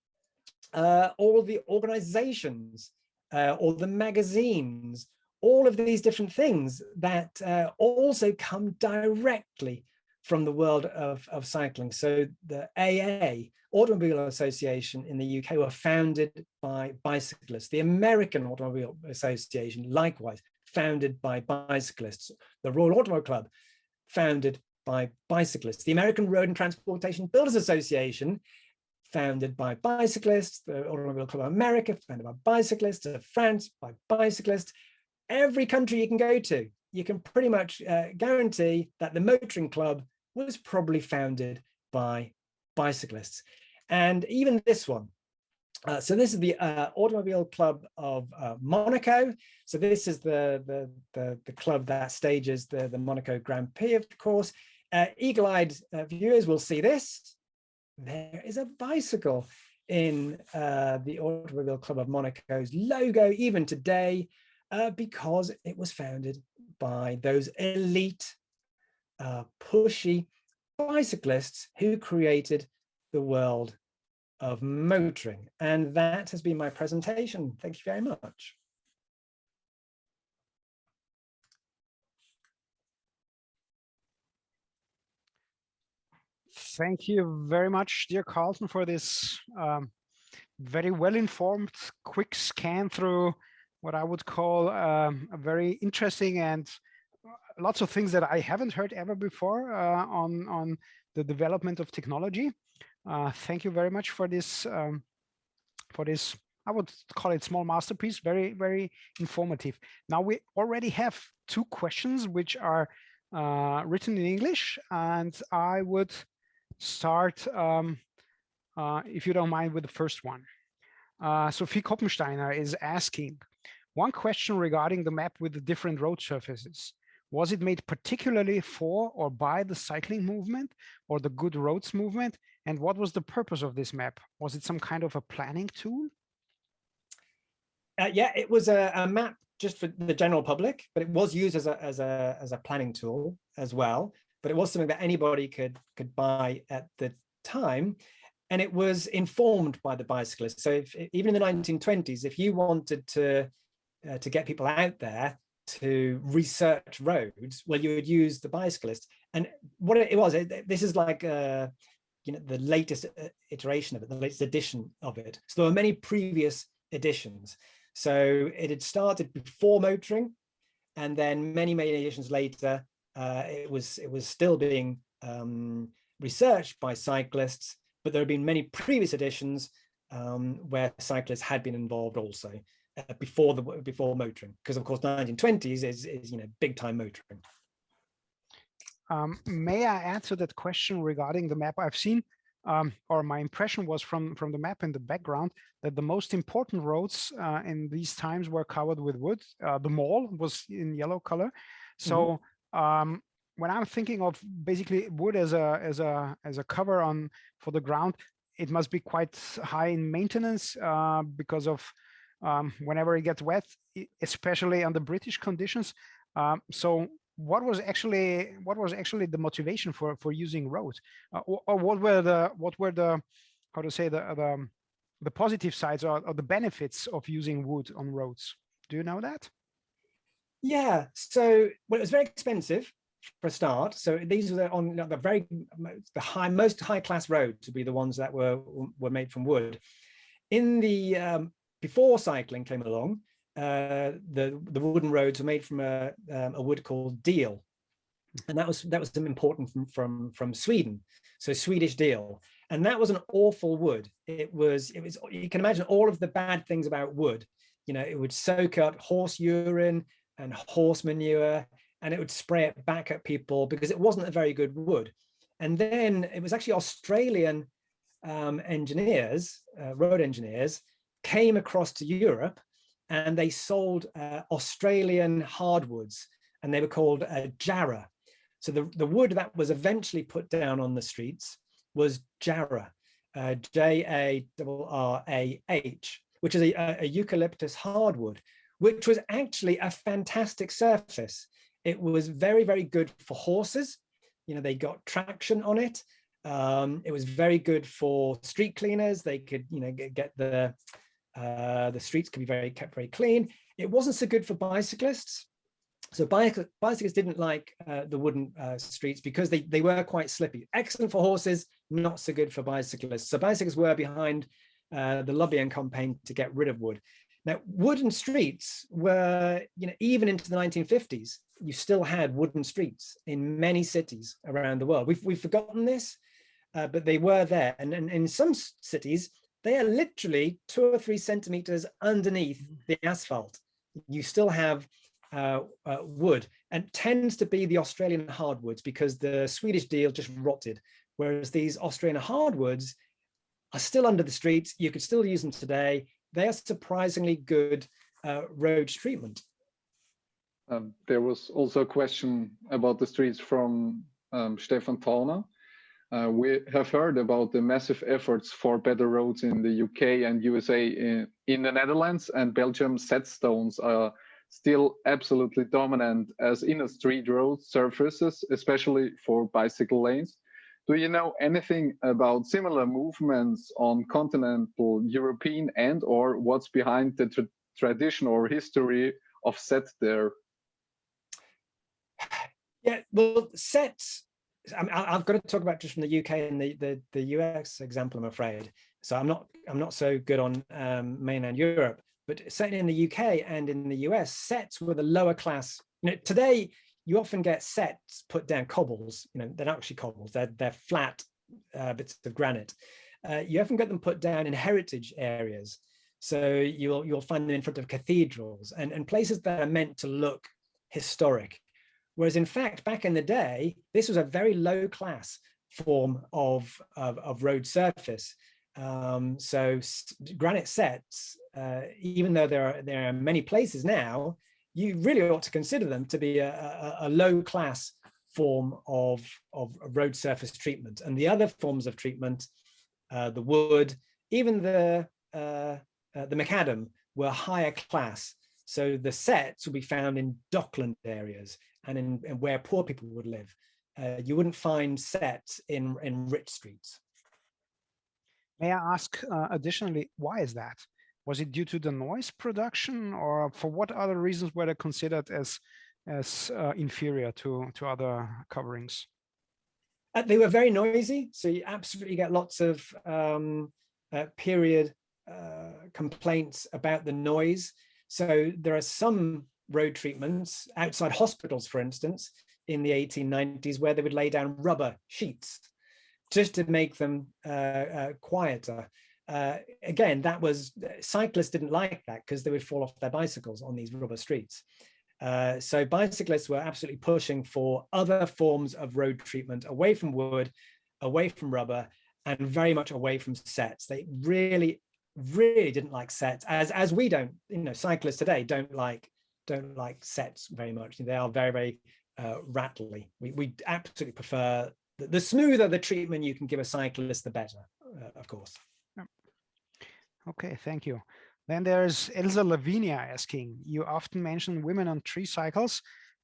all the organizations or the magazines, all of these different things that also come directly from the world of cycling. So the AA, Automobile Association in the UK, were founded by bicyclists. The American Automobile Association, likewise, founded by bicyclists. The Royal Automobile Club, founded by bicyclists. The American Road and Transportation Builders Association, founded by bicyclists. The Automobile Club of America, founded by bicyclists. Of France, by bicyclists. Every country you can go to, you can pretty much guarantee that the motoring club was probably founded by bicyclists. And even this one. So this is the Automobile Club of Monaco. So this is the club that stages the Monaco Grand Prix, of course. Eagle-eyed viewers will see this. There is a bicycle in the Automobile Club of Monaco's logo, even today, because it was founded by those elite, pushy bicyclists who created the world of motoring. And that has been my presentation. Thank you very much. Thank you very much, dear Carlton, for this very well-informed, quick scan through what I would call a very interesting and lots of things that I haven't heard ever before on the development of technology. Thank you very much for this, I would call it small masterpiece, very, very informative. Now we already have 2 questions which are written in English, and I would start, if you don't mind, with the first one. Sophie Koppensteiner is asking, one question regarding the map with the different road surfaces. Was it made particularly for or by the cycling movement or the good roads movement? And what was the purpose of this map? Was it some kind of a planning tool? Yeah, it was a map just for the general public, but it was used as a planning tool as well. But it was something that anybody could buy at the time, and it was informed by the bicyclists. So even in the 1920s, if you wanted to get people out there to research roads, well, you would use the bicyclists. And what it was, this is like the latest iteration of it, the latest edition of it. So there were many previous editions. So it had started before motoring, and then many editions later, it was still being researched by cyclists, but there have been many previous editions where cyclists had been involved also before motoring, because of course 1920s is big time motoring. May I answer that question regarding the map? I've seen, or my impression was from the map in the background, that the most important roads in these times were covered with wood. The mall was in yellow color. So when I'm thinking of basically wood as a cover for the ground, it must be quite high in maintenance because of whenever it gets wet, especially under British conditions. So what was actually the motivation for using roads, or what were the how to say the positive sides or the benefits of using wood on roads? Do you know that? Yeah, so well, it was very expensive for a start. So these were on most high class roads to be the ones that were made from wood. In the before cycling came along, the wooden roads were made from a wood called deal, and that was important from Sweden, so Swedish deal, and that was an awful wood. It was you can imagine all of the bad things about wood. It would soak up horse urine and horse manure, and it would spray it back at people because it wasn't a very good wood. And then it was actually Australian engineers, road engineers, came across to Europe, and they sold Australian hardwoods, and they were called jarrah. So the wood that was eventually put down on the streets was jarrah, Jarrah, which is a eucalyptus hardwood, which was actually a fantastic surface. It was very, very good for horses. You know, they got traction on it. It was very good for street cleaners. They could, you know, get the streets could be kept very clean. It wasn't so good for bicyclists. So bicyclists didn't like the wooden streets because they were quite slippy. Excellent for horses, not so good for bicyclists. So bicyclists were behind the lobbying campaign to get rid of wood. Now, wooden streets were, you know, even into the 1950s, you still had wooden streets in many cities around the world. We've forgotten this, but they were there. And in some cities, they are literally 2 or 3 centimeters underneath the asphalt. You still have wood, and tends to be the Australian hardwoods because the Swedish deal just rotted. Whereas these Australian hardwoods are still under the streets. You could still use them today. They are surprisingly good road treatment. There was also a question about the streets from Stefan Thalner. We have heard about the massive efforts for better roads in the UK and USA. In the Netherlands and Belgium, set stones are still absolutely dominant as inner street road surfaces, especially for bicycle lanes. Do you know anything about similar movements on continental European or what's behind the tradition or history of set there? Yeah, well, sets, I've got to talk about just from the UK and the US example, I'm afraid. So I'm not so good on mainland Europe, but certainly in the UK and in the US, sets were the lower class. You know, today you often get sets put down, cobbles. You know, they're not actually cobbles; they're flat bits of granite. You often get them put down in heritage areas. So you'll find them in front of cathedrals and places that are meant to look historic. Whereas in fact, back in the day, this was a very low class form of road surface. So granite sets, even though there are many places now, you really ought to consider them to be a low class form of road surface treatment. And the other forms of treatment, the wood, even the macadam, were higher class. So the sets will be found in dockland areas and where poor people would live. You wouldn't find sets in rich streets. May I ask additionally, why is that? Was it due to the noise production, or for what other reasons were they considered as inferior to other coverings? They were very noisy, so you absolutely get lots of period complaints about the noise. So there are some road treatments outside hospitals, for instance, in the 1890s, where they would lay down rubber sheets just to make them quieter. Again, that was, cyclists didn't like that because they would fall off their bicycles on these rubber streets. So bicyclists were absolutely pushing for other forms of road treatment, away from wood, away from rubber, and very much away from sets. They really didn't like sets, as we don't, you know, cyclists today don't like sets very much. They are very, very rattly. We absolutely prefer the smoother the treatment you can give a cyclist, the better, of course. Okay, thank you. Then there's Elsa Lavinia asking, you often mention women on tricycles,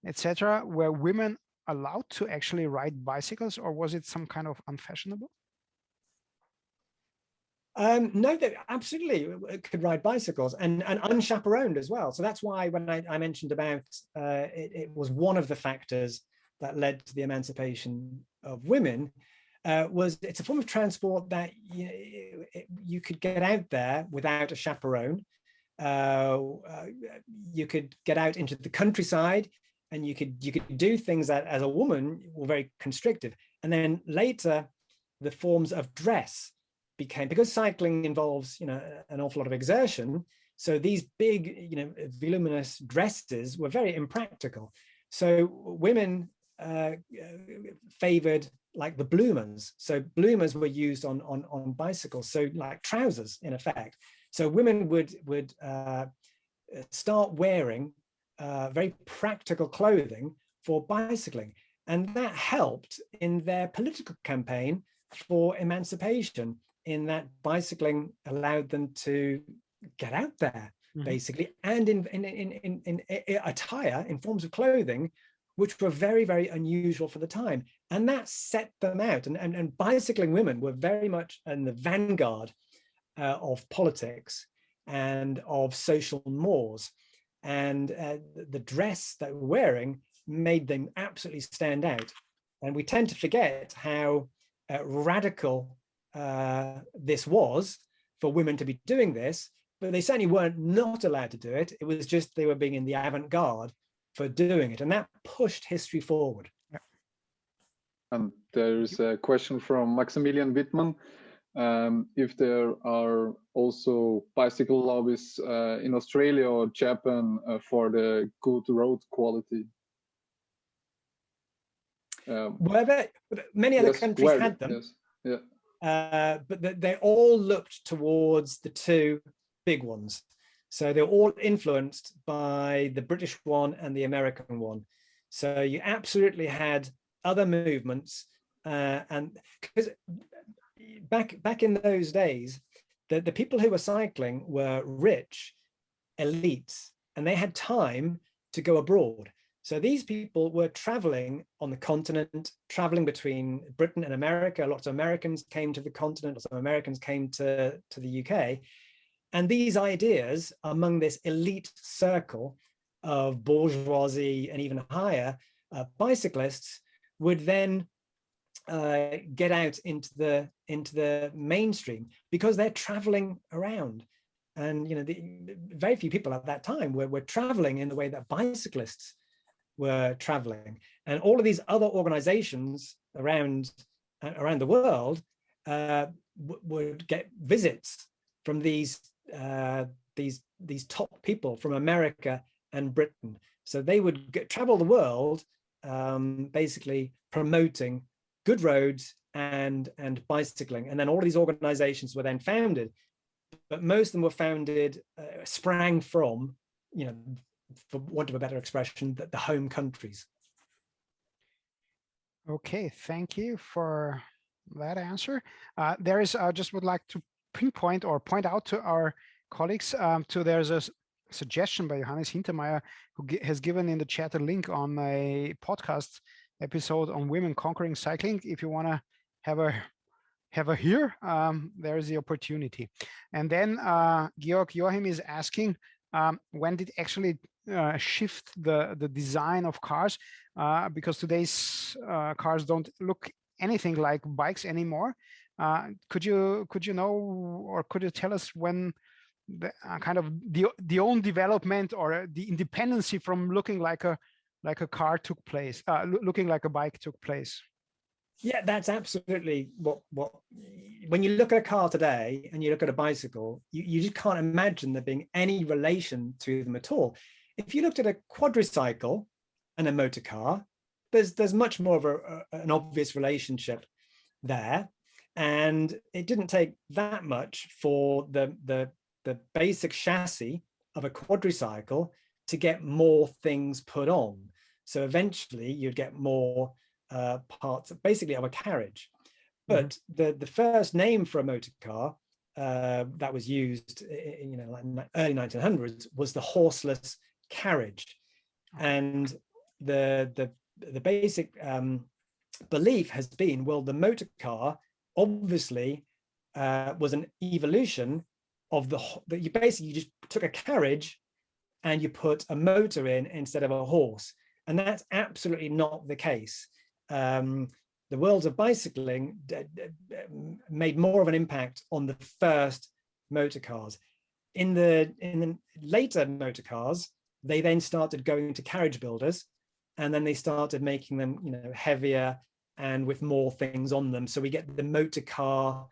etc. Were women allowed to actually ride bicycles, or was it some kind of unfashionable? No, they absolutely could ride bicycles and unchaperoned as well. So that's why when I mentioned about it was one of the factors that led to the emancipation of women, was it's a form of transport that you could get out there without a chaperone. You could get out into the countryside, and you could do things that as a woman were very constrictive. And then later, the forms of dress became, because cycling involves an awful lot of exertion. So these big voluminous dresses were very impractical. So women favored like the bloomers. So bloomers were used on bicycles, so like trousers in effect. So women would start wearing very practical clothing for bicycling, and that helped in their political campaign for emancipation, in that bicycling allowed them to get out there, basically, and in attire, in forms of clothing, which were very, very unusual for the time. And that set them out. And bicycling women were very much in the vanguard of politics and of social mores. And the dress that we're wearing made them absolutely stand out. And we tend to forget how radical this was for women to be doing this, but they certainly weren't not allowed to do it. It was just they were being in the avant-garde for doing it, and that pushed history forward. And there's a question from Maximilian Wittmann. If there are also bicycle lobbies in Australia or Japan for the good road quality. Many other countries had them, yes, yeah. But they all looked towards the two big ones. So they're all influenced by the British one and the American one. So you absolutely had other movements, and because back in those days, the people who were cycling were rich elites, and they had time to go abroad. So these people were traveling on the continent, traveling between Britain and America. Lots of Americans came to the continent, lots of Americans came to the UK. And these ideas among this elite circle of bourgeoisie and even higher bicyclists would then get out into the mainstream, because they're traveling around. And very few people at that time were traveling in the way that bicyclists were traveling. And all of these other organizations around the world would get visits from these top people from America and Britain. So they would travel the world, basically promoting good roads and bicycling. And then all these organizations were then founded, but most of them were founded, sprang from, for want of a better expression, the home countries. Okay, thank you for that answer. There is, I just would like to pinpoint or point out to our colleagues, there's a suggestion by Johannes Hintermeyer, who has given in the chat a link on a podcast episode on women conquering cycling. If you want to have a hear, there is the opportunity. And then Georg Joachim is asking, when did actually shift the design of cars, because today's cars don't look anything like bikes anymore. Could you know, or could you tell us when the kind of the own development or the independency from looking like a car took place, looking like a bike took place? Yeah, that's absolutely what when you look at a car today and you look at a bicycle, you just can't imagine there being any relation to them at all. If you looked at a quadricycle and a motor car, there's much more of an obvious relationship there. And it didn't take that much for the basic chassis of a quadricycle to get more things put on. So eventually you'd get more parts, basically, of a carriage. But the first name for a motor car that was used in like early 1900s was the horseless carriage. And the basic belief has been, well, the motor car obviously was an evolution of you basically just took a carriage and you put a motor in instead of a horse. And that's absolutely not the case. The world of bicycling made more of an impact on the first motor cars. In the later motor cars, they then started going to carriage builders, and then they started making them, heavier and with more things on them. So we get the motor car,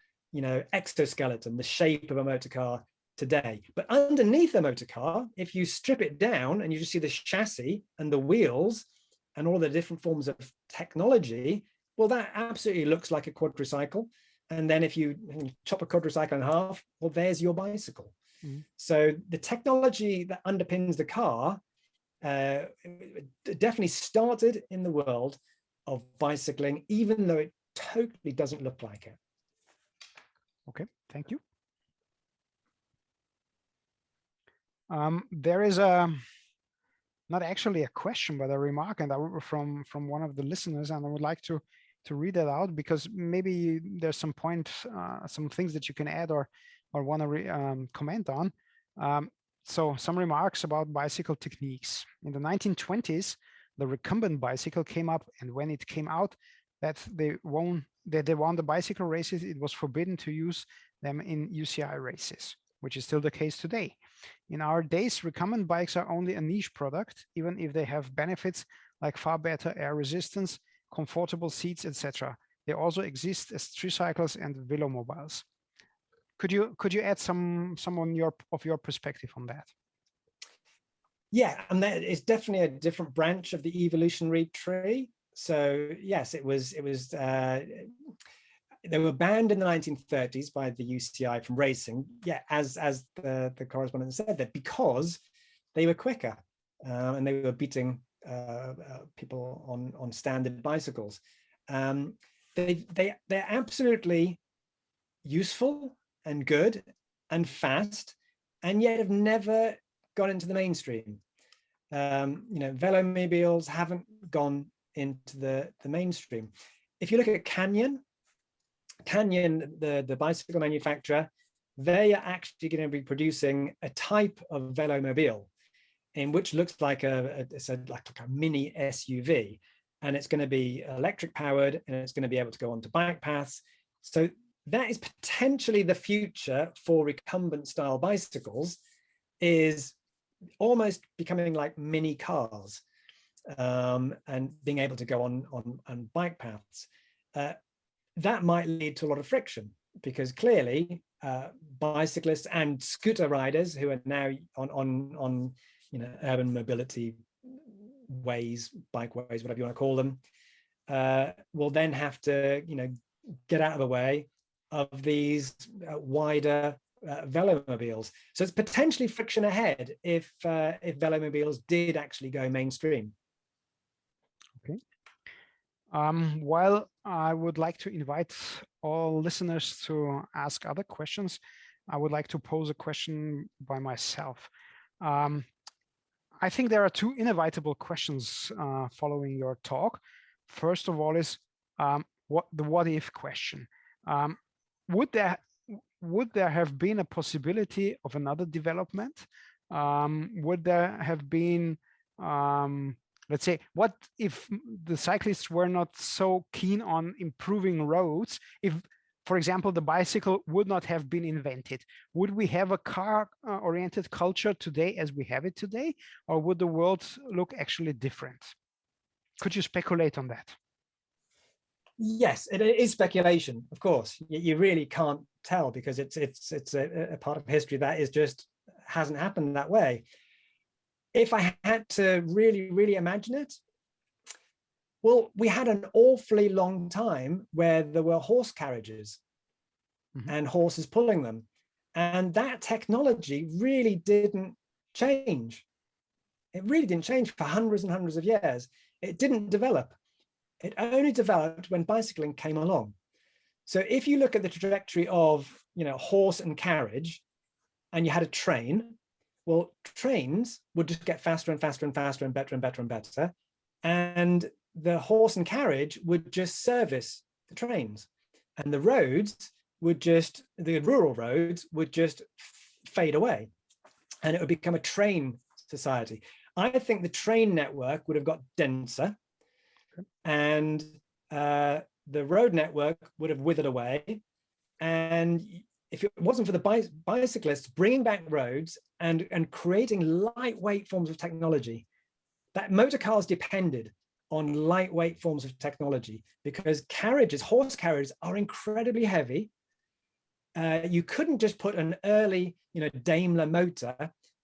exoskeleton, the shape of a motor car today. But underneath a motor car, if you strip it down and you just see the chassis and the wheels, and all the different forms of technology, well, that absolutely looks like a quadricycle. And then if you chop a quadricycle in half, well, there's your bicycle. Mm-hmm. So the technology that underpins the car definitely started in the world of bicycling, even though it totally doesn't look like it. Okay, thank you. There is not actually a question, but a remark, and from one of the listeners, and I would like to read that out, because maybe there's some some things that you can add or want to comment on. So some remarks about bicycle techniques. In the 1920s, the recumbent bicycle came up, and when it came out that they won the bicycle races, it was forbidden to use them in UCI races, which is still the case today. In our days, recumbent bikes are only a niche product, even if they have benefits like far better air resistance, comfortable seats, etc. They also exist as tricycles and velomobiles. Could you add some of your perspective on that? Yeah, and that is definitely a different branch of the evolutionary tree. So yes, it was they were banned in the 1930s by the UCI from racing. Yeah, as the correspondent said, that because they were quicker and they were beating people on standard bicycles. They're absolutely useful and good and fast, and yet have never got into the mainstream. Velomobiles haven't gone into the mainstream. If you look at Canyon, the bicycle manufacturer, they are actually going to be producing a type of velomobile in which looks like a mini SUV, and it's going to be electric powered, and it's going to be able to go onto bike paths. So that is potentially the future for recumbent style bicycles, is almost becoming like mini cars, and being able to go on bike paths. That might lead to a lot of friction, because clearly bicyclists and scooter riders who are now on urban mobility ways, bikeways, whatever you want to call them, will then have to get out of the way of these wider velomobiles. So it's potentially friction ahead if velomobiles did actually go mainstream. Okay. While I would like to invite all listeners to ask other questions, I would like to pose a question by myself. I think there are two inevitable questions following your talk. First of all is what if question. Would there have been a possibility of another development? Would there have been, let's say, what if the cyclists were not so keen on improving roads? If, for example, the bicycle would not have been invented, would we have a car-oriented culture today as we have it today, or would the world look actually different? Could you speculate on that? Yes, it is speculation, of course. You really can't tell, because it's a part of history that is just hasn't happened that way. If I had to really imagine it, well, we had an awfully long time where there were horse carriages and horses pulling them, and that technology really didn't change. It really didn't change for hundreds and hundreds of years. It didn't develop. It only developed when bicycling came along. So if you look at the trajectory of horse and carriage, and you had a train, well, trains would just get faster and faster and faster and better and better and better, and the horse and carriage would just service the trains, and the rural roads would just fade away, and it would become a train society. I think the train network would have got denser, and the road network would have withered away. And if it wasn't for the bicyclists bringing back roads and creating lightweight forms of technology, that motor cars depended on lightweight forms of technology, because horse carriages are incredibly heavy. You couldn't just put an early Daimler motor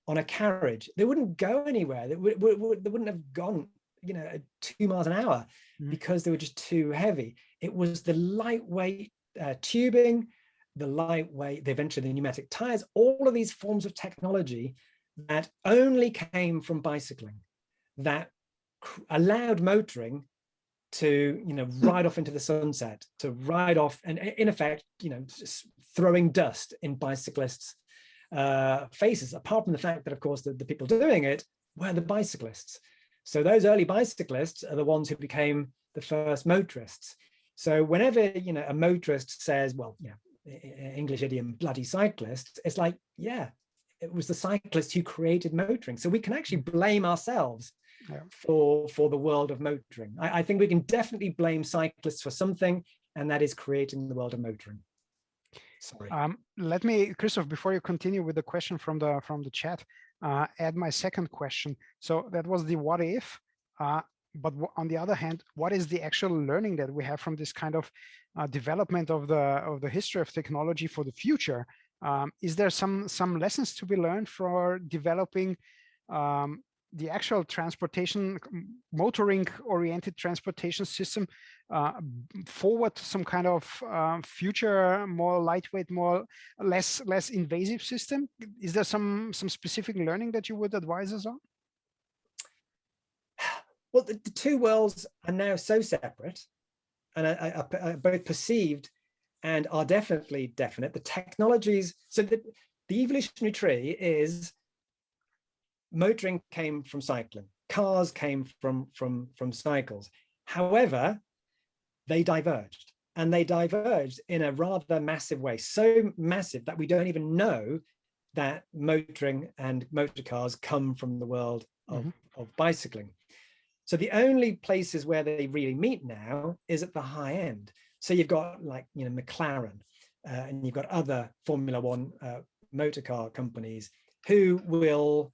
on a carriage. They wouldn't go anywhere. They wouldn't have gone 2 miles an hour because they were just too heavy. It was the lightweight tubing, eventually the pneumatic tires, all of these forms of technology that only came from bicycling that allowed motoring to ride off into the sunset, to ride off, and in effect throwing dust in bicyclists' faces, apart from the fact that of course the people doing it were the bicyclists. So those early bicyclists are the ones who became the first motorists. So whenever a motorist says, well, English idiom, bloody cyclist, it's like, yeah, it was the cyclists who created motoring. So we can actually blame ourselves for the world of motoring. I think we can definitely blame cyclists for something, and that is creating the world of motoring. Sorry. Let me, Christoph, before you continue with the question from the chat, add my second question. So that was the what if, but on the other hand, what is the actual learning that we have from this kind of development of the history of technology for the future? Is there some lessons to be learned for developing the actual transportation, motoring-oriented transportation system forward to some kind of future, more lightweight, less invasive system? Is there some specific learning that you would advise us on? Well, the two worlds are now so separate, and are both perceived and are definitely definite. The technologies, so the evolutionary tree is motoring came from cycling, cars came from cycles. However, they diverged, and they diverged in a rather massive way, so massive that we don't even know that motoring and motor cars come from the world of bicycling. So the only places where they really meet now is at the high end. So you've got like McLaren, and you've got other Formula One motor car companies who will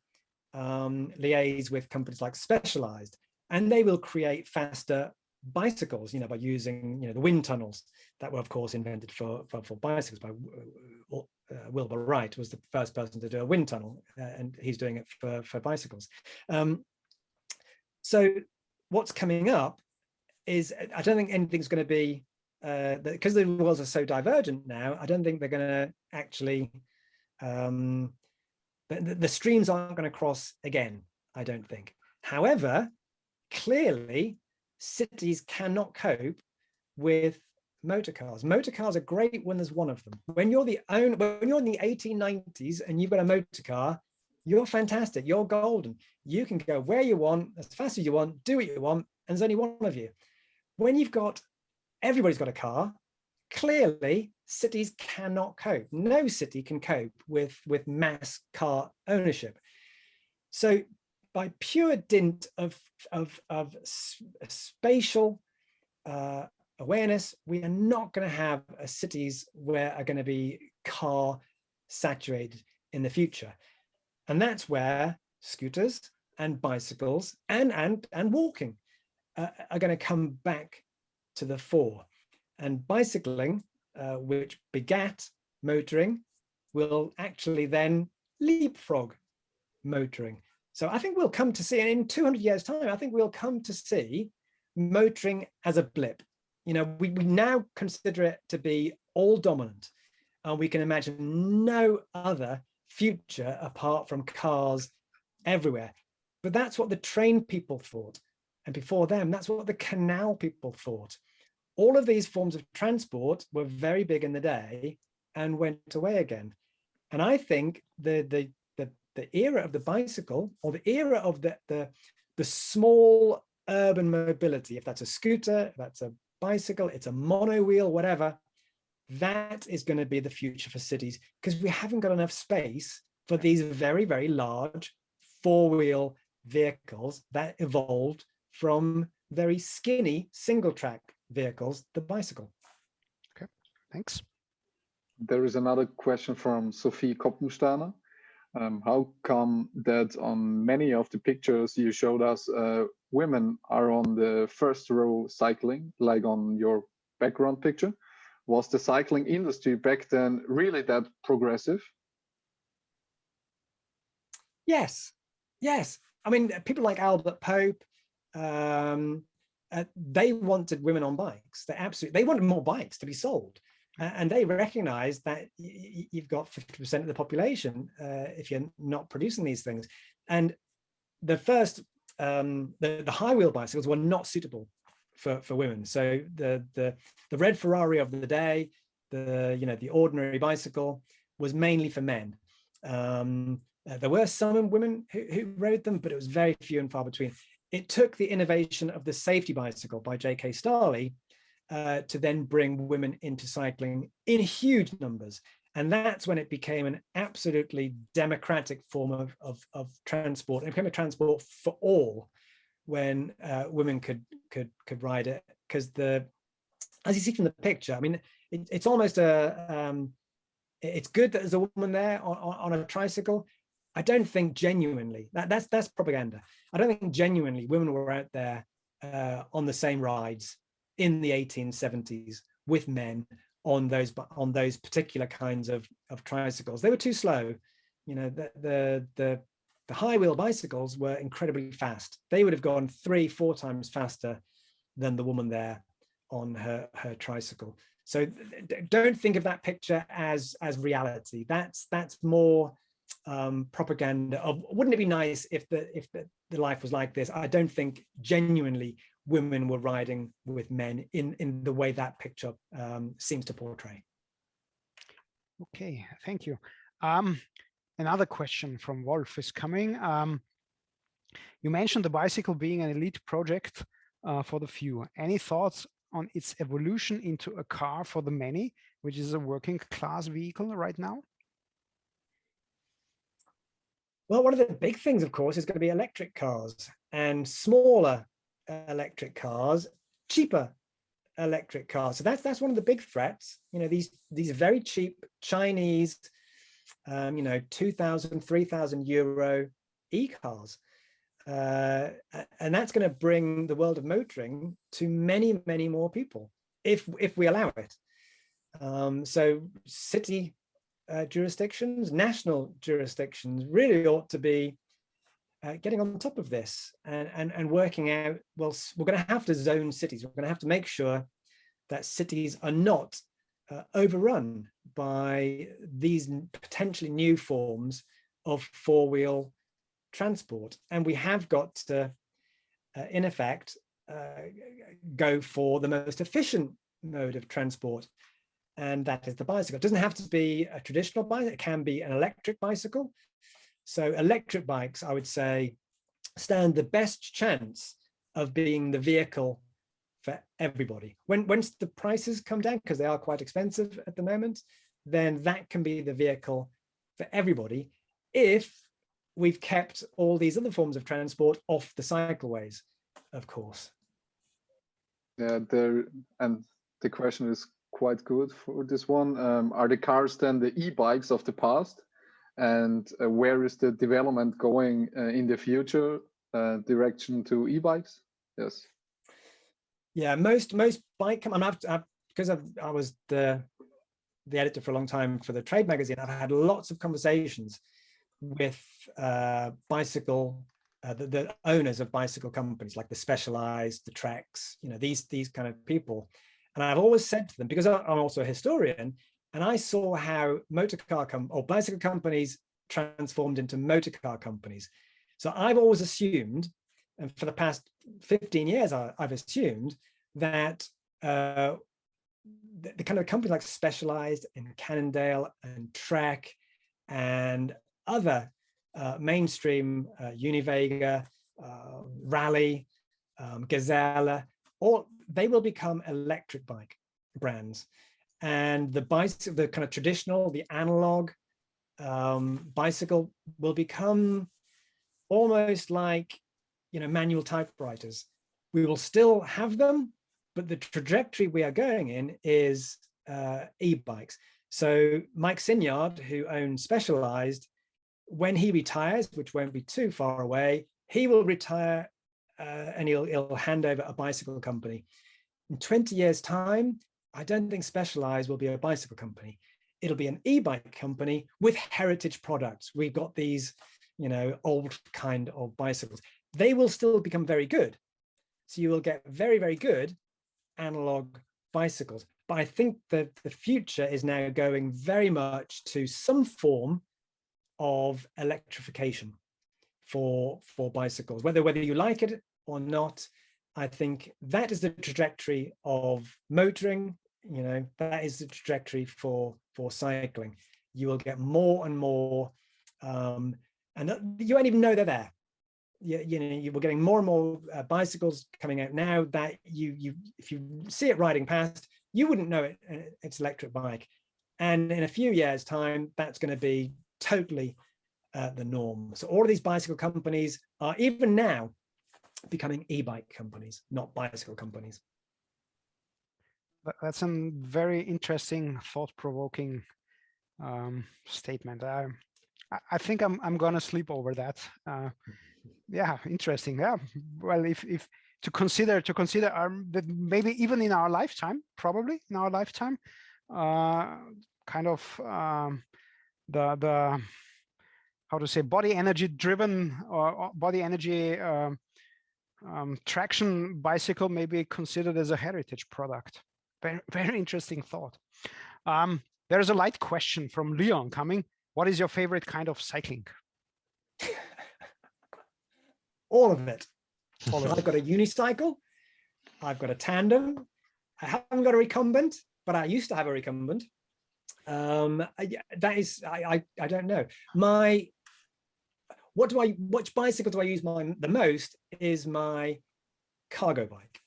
liaise with companies like Specialized, and they will create faster bicycles, by using the wind tunnels that were of course invented for bicycles by Wilbur Wright was the first person to do a wind tunnel, and he's doing it for bicycles. So what's coming up is, I don't think anything's going to be, because the worlds are so divergent now, I don't think they're going to actually, the streams aren't going to cross again, I don't think. However, clearly, cities cannot cope with motor cars. Motor cars are great when there's one of them. When you're in the 1890s and you've got a motor car, you're fantastic, you're golden. You can go where you want, as fast as you want, do what you want, and there's only one of you. When everybody's got a car, clearly cities cannot cope. No city can cope with mass car ownership. So by pure dint of spatial awareness, we are not going to have cities where are going to be car saturated in the future. And that's where scooters and bicycles and walking are going to come back to the fore. And bicycling, which begat motoring, will actually then leapfrog motoring. So I think we'll come to see, and in 200 years' time, I think we'll come to see motoring as a blip. We now consider it to be all dominant, and we can imagine no other future apart from cars everywhere. But that's what the train people thought. And before them, that's what the canal people thought. All of these forms of transport were very big in the day and went away again. And I think the era of the bicycle, or the era of the small urban mobility, if that's a scooter, if that's a bicycle, it's a monowheel, whatever, that is going to be the future for cities, because we haven't got enough space for these very, very large four-wheel vehicles that evolved from very skinny single-track vehicles, the bicycle. Okay, thanks. There is another question from Sophie Koppensteiner. How come that on many of the pictures you showed us, women are on the first row cycling, like on your background picture? Was the cycling industry back then really that progressive? Yes. I mean, people like Albert Pope, they wanted women on bikes. They wanted more bikes to be sold. And they recognized that you've got 50% of the population if you're not producing these things. And the first, the high wheel bicycles were not suitable for women. So the red Ferrari of the day, the ordinary bicycle was mainly for men. There were some women who rode them, but it was very few and far between. It took the innovation of the safety bicycle by J.K. Starley to then bring women into cycling in huge numbers. And that's when it became an absolutely democratic form of transport. It became a transport for all when women could ride it. Because as you see from the picture, I mean, it's almost it's good that there's a woman there on a tricycle. I don't think genuinely, that's propaganda. I don't think genuinely women were out there on the same rides in the 1870s with men on those particular kinds of tricycles. They were too slow. You know, the high wheel bicycles were incredibly fast. They would have gone 3-4 times faster than the woman there on her tricycle. So don't think of that picture as reality. That's more propaganda of, wouldn't it be nice if the life was like this? I don't think genuinely women were riding with men in the way that picture seems to portray. Okay, thank you. Another question from Wolf is coming. You mentioned the bicycle being an elite project for the few. Any thoughts on its evolution into a car for the many, which is a working class vehicle right now? Well, one of the big things, of course, is going to be electric cars and smaller electric cars, cheaper electric cars. So that's one of the big threats. You know, these very cheap Chinese, 2,000, 3,000 euro e-cars. And that's going to bring the world of motoring to many, many more people if we allow it. So city jurisdictions, national jurisdictions really ought to be getting on top of this and working out, well, we're going to have to zone cities. We're going to have to make sure that cities are not overrun by these potentially new forms of four-wheel transport. And we have got to, in effect, go for the most efficient mode of transport, and that is the bicycle. It doesn't have to be a traditional bicycle, it can be an electric bicycle. So electric bikes, I would say, stand the best chance of being the vehicle for everybody. Once the prices come down, because they are quite expensive at the moment, then that can be the vehicle for everybody if we've kept all these other forms of transport off the cycleways, of course. Yeah, and the question is quite good for this one. Are the cars then the e-bikes of the past? And where is the development going in the future direction to e-bikes? Yes. Yeah, most bike, because I was the editor for a long time for the trade magazine, I've had lots of conversations with the owners of bicycle companies, like the Specialized, the Treks, these kind of people. And I've always said to them, because I'm also a historian, and I saw how bicycle companies transformed into motor car companies. So I've always assumed, and for the past 15 years, I've assumed that the kind of companies like Specialized and Cannondale and Trek and other mainstream Univega, Rally, Gazelle, they will become electric bike brands. And the kind of traditional, the analog bicycle will become almost like, manual typewriters. We will still have them, but the trajectory we are going in is e-bikes. So Mike Sinyard, who owns Specialized, when he retires, which won't be too far away, he will retire and he'll hand over a bicycle company. In 20 years' time, I don't think Specialized will be a bicycle company. It'll be an e-bike company with heritage products. We've got these, old kind of bicycles. They will still become very good, So you will get very, very good analog bicycles. But I think that the future is now going very much to some form of electrification for bicycles, whether you like it or not. I think that is the trajectory of motoring. That is the trajectory for cycling. You will get more and more, and you won't even know they're there. You were getting more and more bicycles coming out now that if you see it riding past, you wouldn't know it's an electric bike. And in a few years' time, that's going to be totally the norm. So all of these bicycle companies are even now becoming e-bike companies, not bicycle companies. That's a very interesting, thought-provoking statement. I think I'm gonna sleep over that. Yeah, interesting. Yeah, well, if to consider that maybe even in our lifetime, probably in our lifetime, kind of the how to say, body energy driven or body energy traction bicycle may be considered as a heritage product. Very, very interesting thought. There's a light question from Leon coming. What is your favorite kind of cycling? All of it. I've got a unicycle. I've got a tandem. I haven't got a recumbent, but I used to have a recumbent. That is, I don't know. Which bicycle do I use the most is my cargo bike.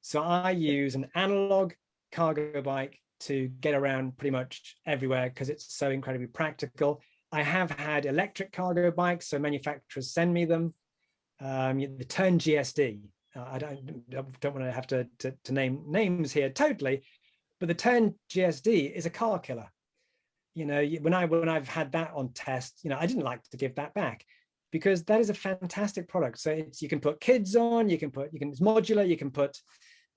So I use an analog cargo bike to get around pretty much everywhere because it's so incredibly practical. I have had electric cargo bikes, so manufacturers send me them. The Turn GSD. I don't want to have to name names here totally, but the Turn GSD is a car killer. When I've had that on test, I didn't like to give that back because that is a fantastic product. So you can put kids on, it's modular, you can put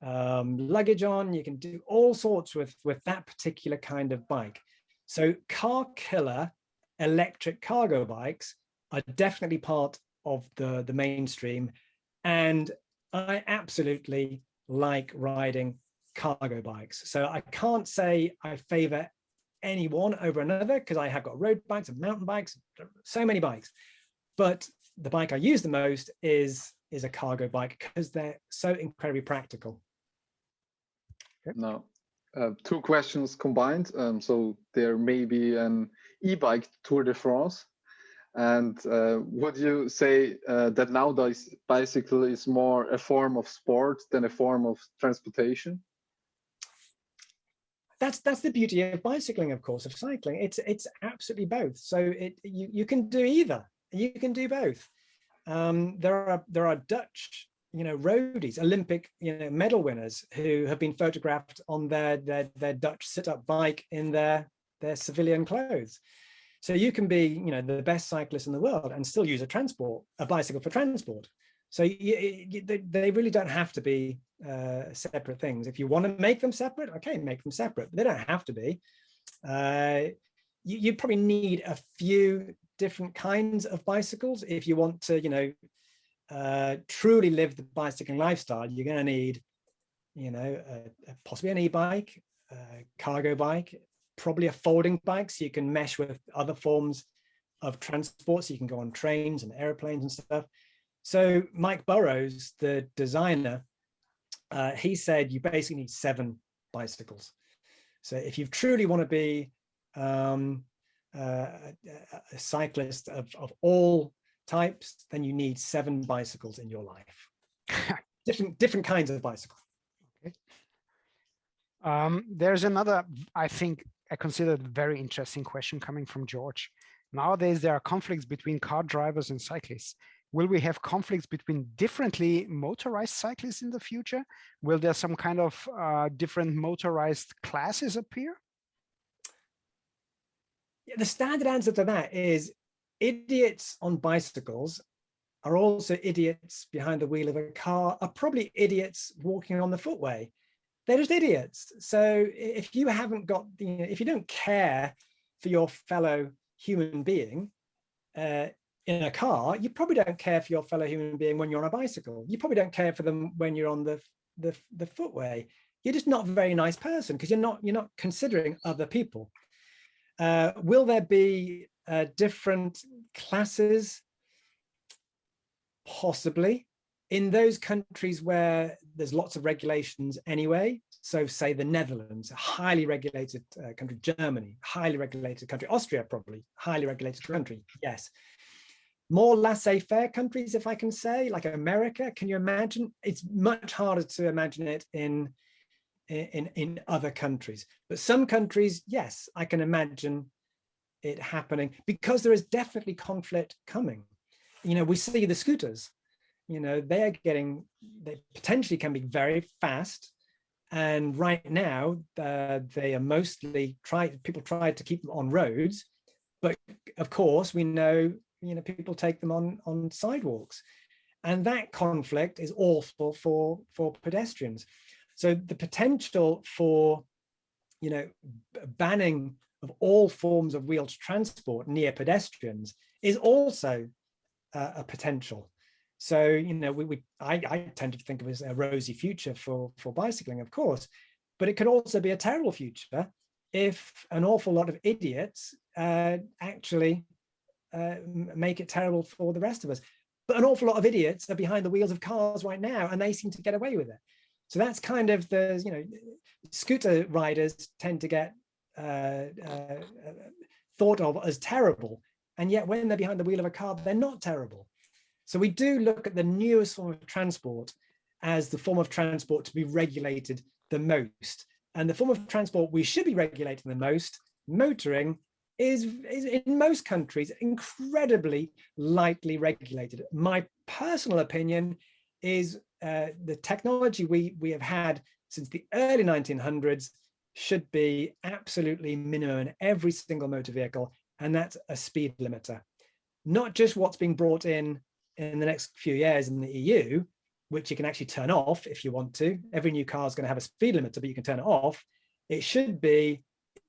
luggage on, you can do all sorts with that particular kind of bike. So car killer electric cargo bikes are definitely part of the mainstream, and I absolutely like riding cargo bikes. So I can't say I favor any one over another because I have got road bikes and mountain bikes, so many bikes. But the bike I use the most is a cargo bike because they're so incredibly practical. Now, two questions combined. So there may be an e-bike Tour de France. And would you say that nowadays bicycle is more a form of sport than a form of transportation? That's the beauty of bicycling, of course, of cycling. It's absolutely both. So you can do either. You can do both. There are Dutch, roadies, Olympic, medal winners who have been photographed on their Dutch sit-up bike in their civilian clothes. So you can be, the best cyclist in the world and still use a bicycle for transport. So they really don't have to be separate things. If you want to make them separate, okay, make them separate. But they don't have to be. You probably need a few different kinds of bicycles if you want to, truly live the bicycling lifestyle. You're going to need, possibly an e-bike, a cargo bike, probably a folding bike so you can mesh with other forms of transport, so you can go on trains and airplanes and stuff. So Mike Burrows, the designer, he said you basically need 7 bicycles. So if you truly want to be a cyclist of all types, then you need 7 bicycles in your life. different kinds of bicycles. Okay. There's another, I think, I consider it a very interesting question coming from George. Nowadays, there are conflicts between car drivers and cyclists. Will we have conflicts between differently motorized cyclists in the future? Will there some kind of different motorized classes appear? Yeah, the standard answer to that is idiots on bicycles are also idiots behind the wheel of a car, are probably idiots walking on the footway. They're just idiots. So if you haven't got, if you don't care for your fellow human being, in a car, you probably don't care for your fellow human being when you're on a bicycle. You probably don't care for them when you're on the footway. You're just not a very nice person because you're not considering other people. Will there be different classes? Possibly. In those countries where there's lots of regulations anyway, so say the Netherlands, a highly regulated country, Germany, highly regulated country, Austria probably, highly regulated country, yes. More laissez-faire countries, if I can say, like America, can you imagine? It's much harder to imagine it in other countries. But some countries, yes, I can imagine it happening because there is definitely conflict coming. You know, we see the scooters, you know, they potentially can be very fast. And right now, they are mostly people try to keep them on roads. But of course, we know, you know, people take them on sidewalks. And that conflict is awful for pedestrians. So the potential for, you know, banning of all forms of wheeled transport near pedestrians is also a potential. So, you know, I tend to think of it as a rosy future for bicycling, of course, but it could also be a terrible future if an awful lot of idiots actually make it terrible for the rest of us. But an awful lot of idiots are behind the wheels of cars right now, and they seem to get away with it. So that's kind of the, you know, scooter riders tend to get thought of as terrible. And yet when they're behind the wheel of a car, they're not terrible. So we do look at the newest form of transport as the form of transport to be regulated the most. And the form of transport we should be regulating the most, motoring, is in most countries incredibly lightly regulated. My personal opinion is the technology we have had since the early 1900s should be absolutely minimum in every single motor vehicle, and that's a speed limiter. Not just what's being brought in the next few years in the EU, which you can actually turn off if you want to. Every new car is going to have a speed limiter, but you can turn it off. It should be,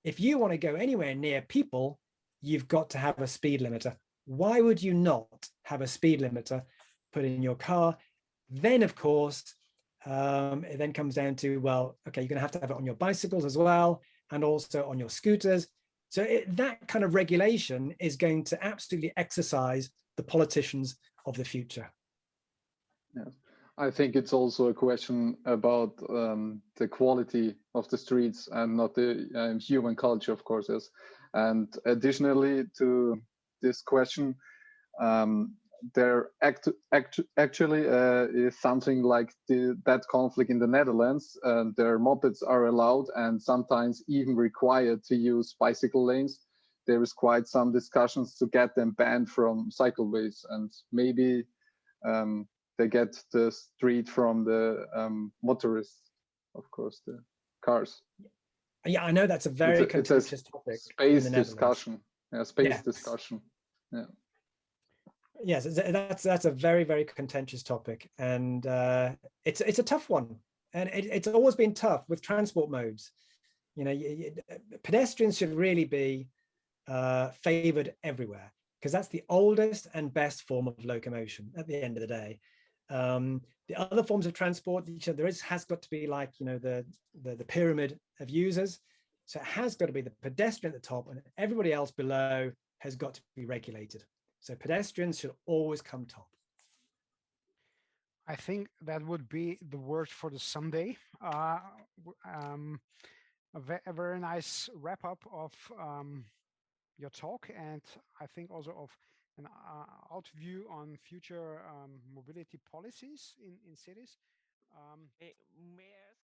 if you want to go anywhere near people, you've got to have a speed limiter. Why would you not have a speed limiter put in your car? Then, of course, it then comes down to, well, okay, you're going to have it on your bicycles as well, and also on your scooters. So that kind of regulation is going to absolutely exercise the politicians of the future. Yes. I think it's also a question about the quality of the streets and not the human culture, of course. Yes. And additionally to this question, there actually is something like that conflict in the Netherlands. Their mopeds are allowed and sometimes even required to use bicycle lanes. There is quite some discussions to get them banned from cycleways, and maybe they get the street from the motorists, of course, the cars. Yeah, I know that's a very contentious topic. Space discussion. Yeah, space discussion. Yeah. Yes, that's a very, very contentious topic, and it's a tough one, and it's always been tough with transport modes. You know, pedestrians should really be favored everywhere because that's the oldest and best form of locomotion at the end of the day. The other forms of transport, has got to be like, you know, the pyramid of users. So it has got to be the pedestrian at the top, and everybody else below has got to be regulated. So pedestrians should always come top. I think that would be the word for the Sunday. A very nice wrap up of your talk, and I think also of an out view on future mobility policies in cities. May I